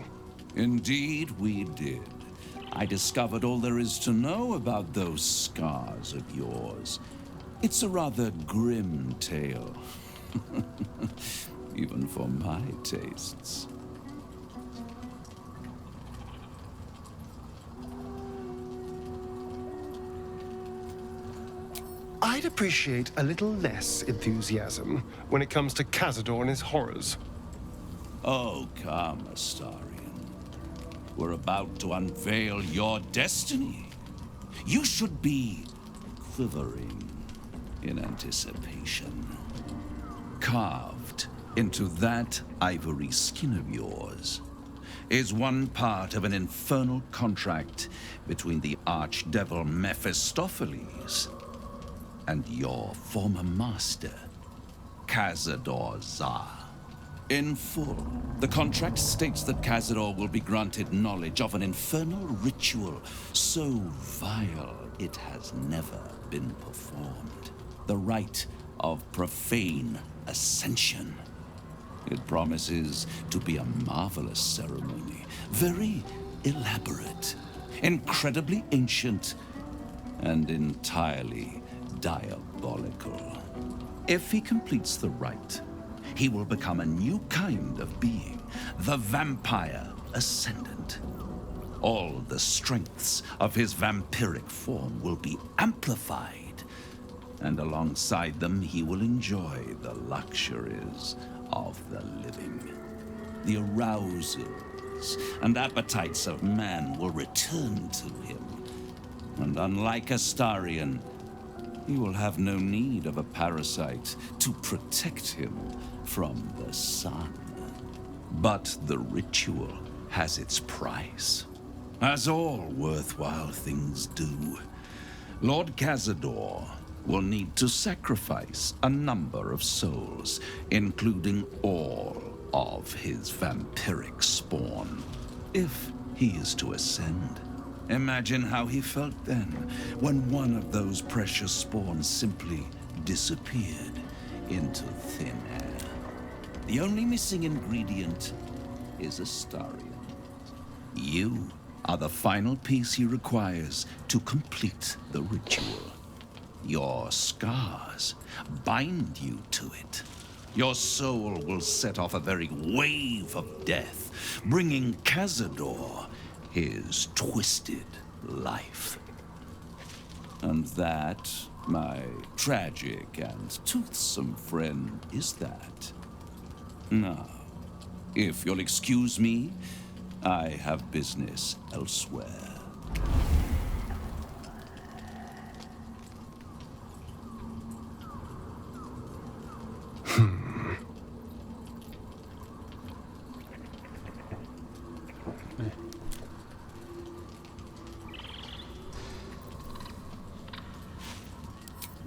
S6: Indeed we did. I discovered all there is to know about those scars of yours. It's a rather grim tale. Even for my tastes.
S21: I'd appreciate a little less enthusiasm when it comes to Cazador and his horrors.
S6: Oh, come, Astarion. We're about to unveil your destiny. You should be quivering in anticipation. Carved into that ivory skin of yours is one part of an infernal contract between the archdevil Mephistopheles and your former master, Cazador Za. In full, the contract states that Cazador will be granted knowledge of an infernal ritual so vile it has never been performed. The rite of profane ascension. It promises to be a marvelous ceremony, very elaborate, incredibly ancient, and entirely diabolical. If he completes the rite, he will become a new kind of being, the Vampire Ascendant. All the strengths of his vampiric form will be amplified, and alongside them he will enjoy the luxuries of the living. The arousals and appetites of man will return to him, and unlike Astarion, he will have no need of a parasite to protect him from the sun. But the ritual has its price, as all worthwhile things do. Lord Cazador will need to sacrifice a number of souls, including all of his vampiric spawn, if he is to ascend. Imagine how he felt then, when one of those precious spawns simply
S9: disappeared into thin air. The only missing ingredient is Astarion. You are the final piece he requires to complete the ritual. Your scars bind you to it. Your soul will set off a very wave of death, bringing Cazador his twisted life. And that, my tragic and toothsome friend, is that. Now, if you'll excuse me, I have business elsewhere.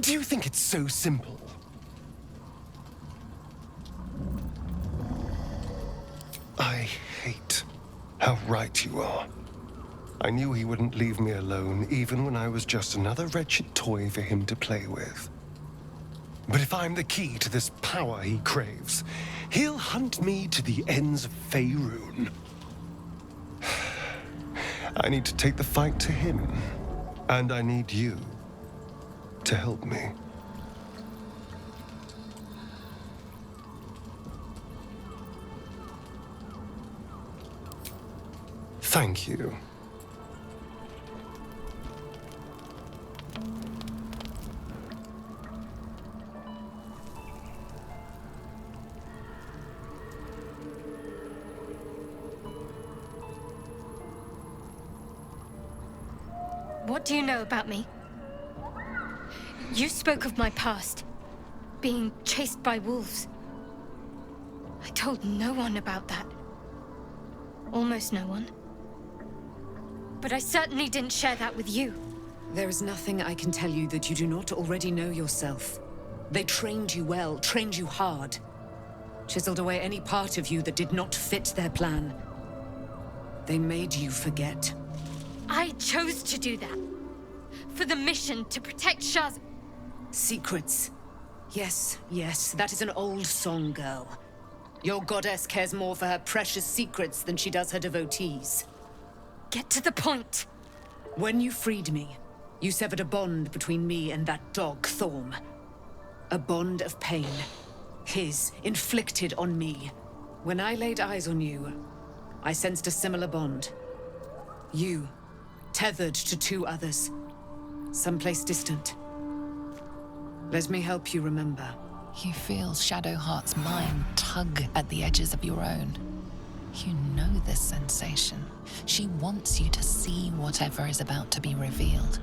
S21: Do you think it's so simple? I hate how right you are. I knew he wouldn't leave me alone, even when I was just another wretched toy for him to play with. But if I'm the key to this power he craves, he'll hunt me to the ends of Faerun. I need to take the fight to him, and I need you to help me. Thank you.
S16: What do you know about me? You spoke of my past, being chased by wolves. I told no one about that. Almost no one. But I certainly didn't share that with you.
S5: There is nothing I can tell you that you do not already know yourself. They trained you well, trained you hard. Chiseled away any part of you that did not fit their plan. They made you forget.
S16: I chose to do that. For the mission to protect Shaz.
S5: Secrets. Yes, yes, that is an old song, girl. Your goddess cares more for her precious secrets than she does her devotees.
S16: Get to the point.
S5: When you freed me, you severed a bond between me and that dog, Thorm. A bond of pain. His, inflicted on me. When I laid eyes on you, I sensed a similar bond. You, tethered to two others. Someplace distant. Let me help you remember.
S4: You feel Shadowheart's mind tug at the edges of your own. You know this sensation. She wants you to see whatever is about to be revealed.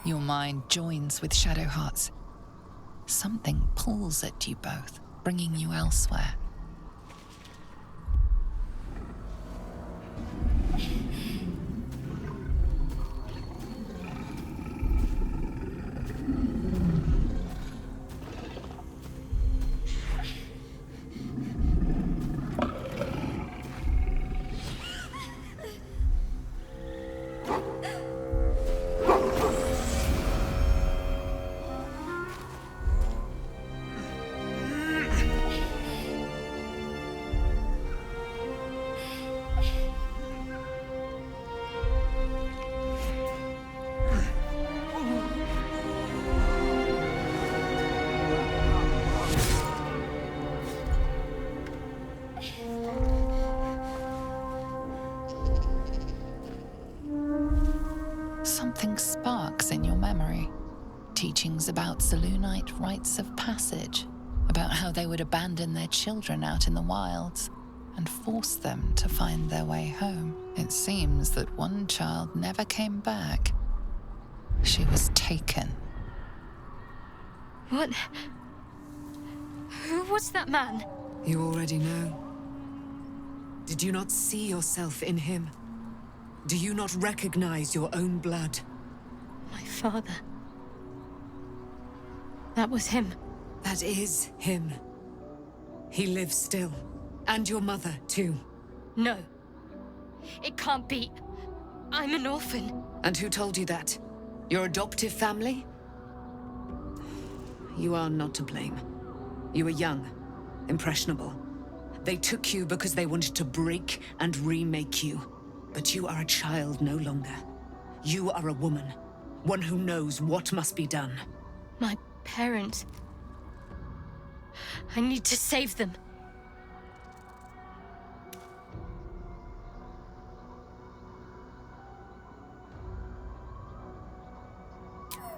S4: Your mind joins with Shadowheart's. Something pulls at you both, bringing you elsewhere. Something sparks in your memory. Teachings about Selûnite rites of passage, about how they would abandon their children out in the wilds and force them to find their way home. It seems that one child never came back. She was taken.
S16: What? Who was that man?
S8: You already know. Did you not see yourself in him? Do you not recognize your own blood?
S16: My father. That was him.
S8: That is him. He lives still. And your mother, too.
S16: No. It can't be. I'm an orphan.
S8: And who told you that? Your adoptive family? You are not to blame. You were young, impressionable. They took you because they wanted to break and remake you. But you are a child no longer. You are a woman. One who knows what must be done.
S16: My parents. I need to save them.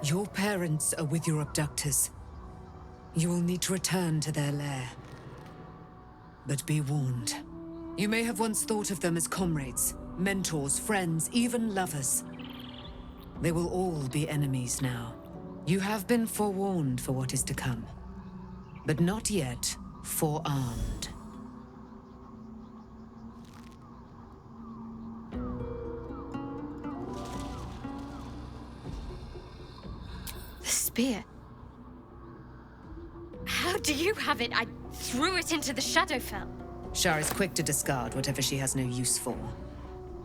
S8: Your parents are with your abductors. You will need to return to their lair. But be warned. You may have once thought of them as comrades, mentors, friends, even lovers. They will all be enemies now. You have been forewarned for what is to come, but not yet forearmed.
S16: The spear. How do you have it? I threw it into the Shadowfell.
S8: Shar is quick to discard whatever she has no use for.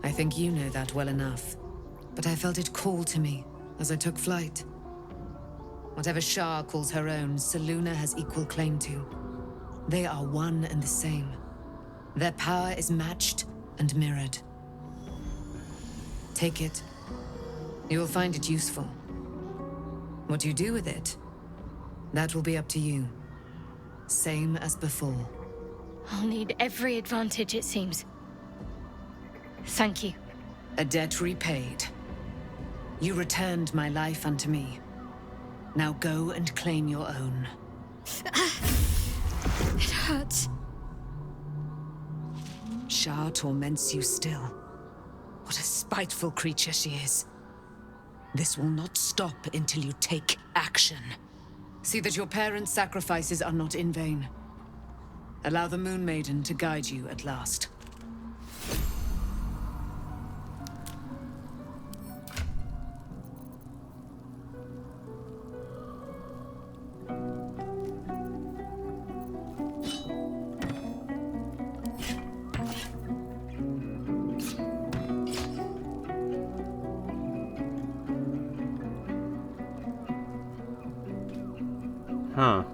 S8: I think you know that well enough. But I felt it call to me as I took flight. Whatever Shar calls her own, Selûne has equal claim to. They are one and the same. Their power is matched and mirrored. Take it. You will find it useful. What you do with it, that will be up to you. Same as before.
S16: I'll need every advantage, it seems. Thank you.
S8: A debt repaid. You returned my life unto me. Now go and claim your own.
S16: It hurts.
S8: Shar torments you still. What a spiteful creature she is. This will not stop until you take action. See that your parents' sacrifices are not in vain. Allow the Moon Maiden to guide you at last.
S1: Huh.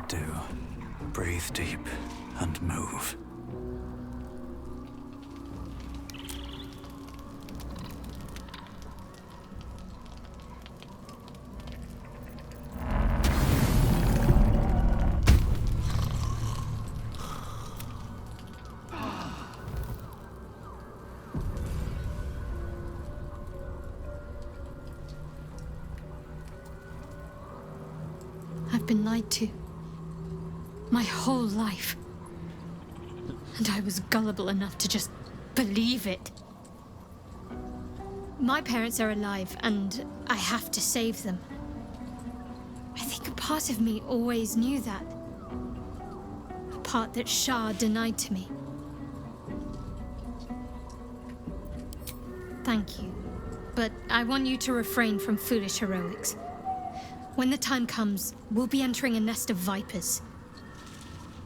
S19: do. Breathe deep and move.
S16: I've been lied to. My whole life. And I was gullible enough to just believe it. My parents are alive, and I have to save them. I think a part of me always knew that. A part that Shah denied to me. Thank you. But I want you to refrain from foolish heroics. When the time comes, we'll be entering a nest of vipers.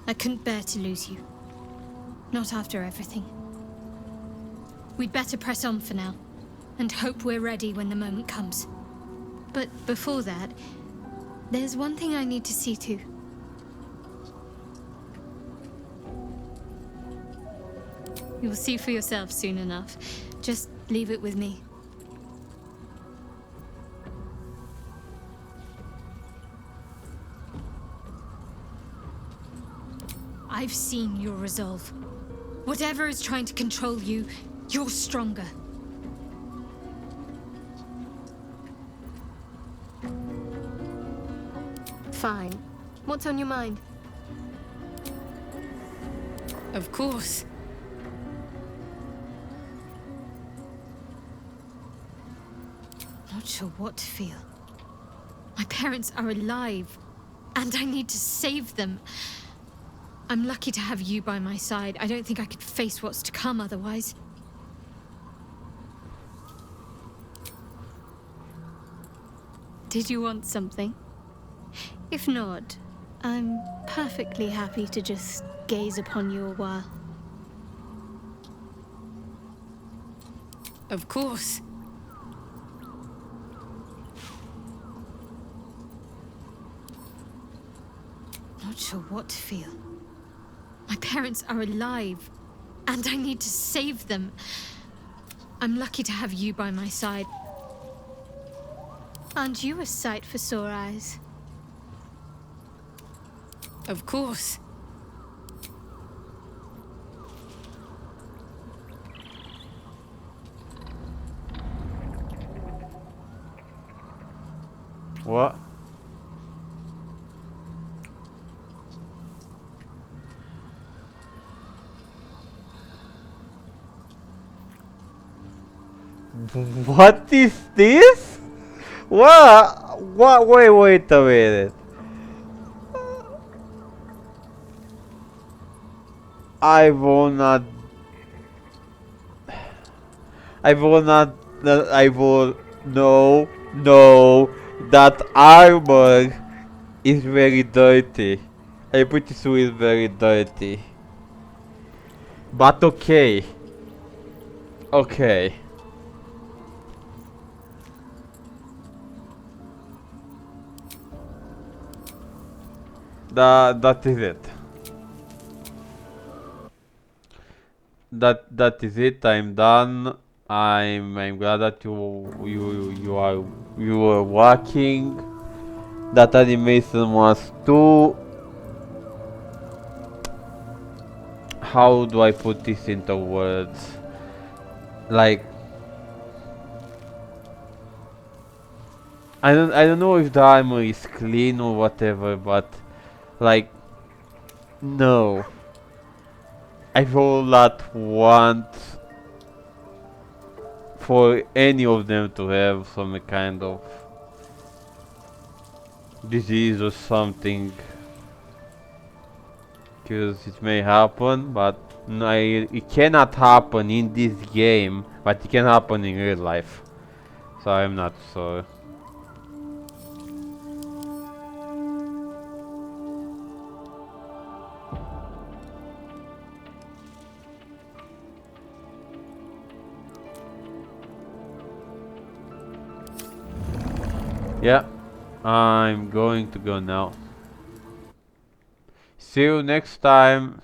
S16: I couldn't bear to lose you. Not after everything. We'd better press on for now, and hope we're ready when the moment comes. But before that, there's one thing I need to see to. You'll see for yourself soon enough. Just leave it with me. I've seen your resolve. Whatever is trying to control you, you're stronger. Fine. What's on your mind? Of course. Not sure what to feel. My parents are alive, and I need to save them. I'm lucky to have you by my side. I don't think I could face what's to come otherwise. Did you want something? If not, I'm perfectly happy to just gaze upon you a while. Of course. Not sure what to feel. My parents are alive, and I need to save them. I'm lucky to have you by my side. Aren't you a sight for sore eyes? Of course.
S1: What? What is this? What? What? Wait a minute. I will not. I will not. I will. No. No. That armor is very dirty. I'm pretty sure it's very dirty. But okay. Okay. That is it. That is it. I'm done. I'm glad that you are working. That animation was too. How do I put this into words? Like, I don't know if the armor is clean or whatever, but like, no. I will not want for any of them to have some kind of disease or something, because it may happen, but no, it cannot happen in this game, but it can happen in real life, so I'm not sure. Yeah, I'm going to go now. See you next time.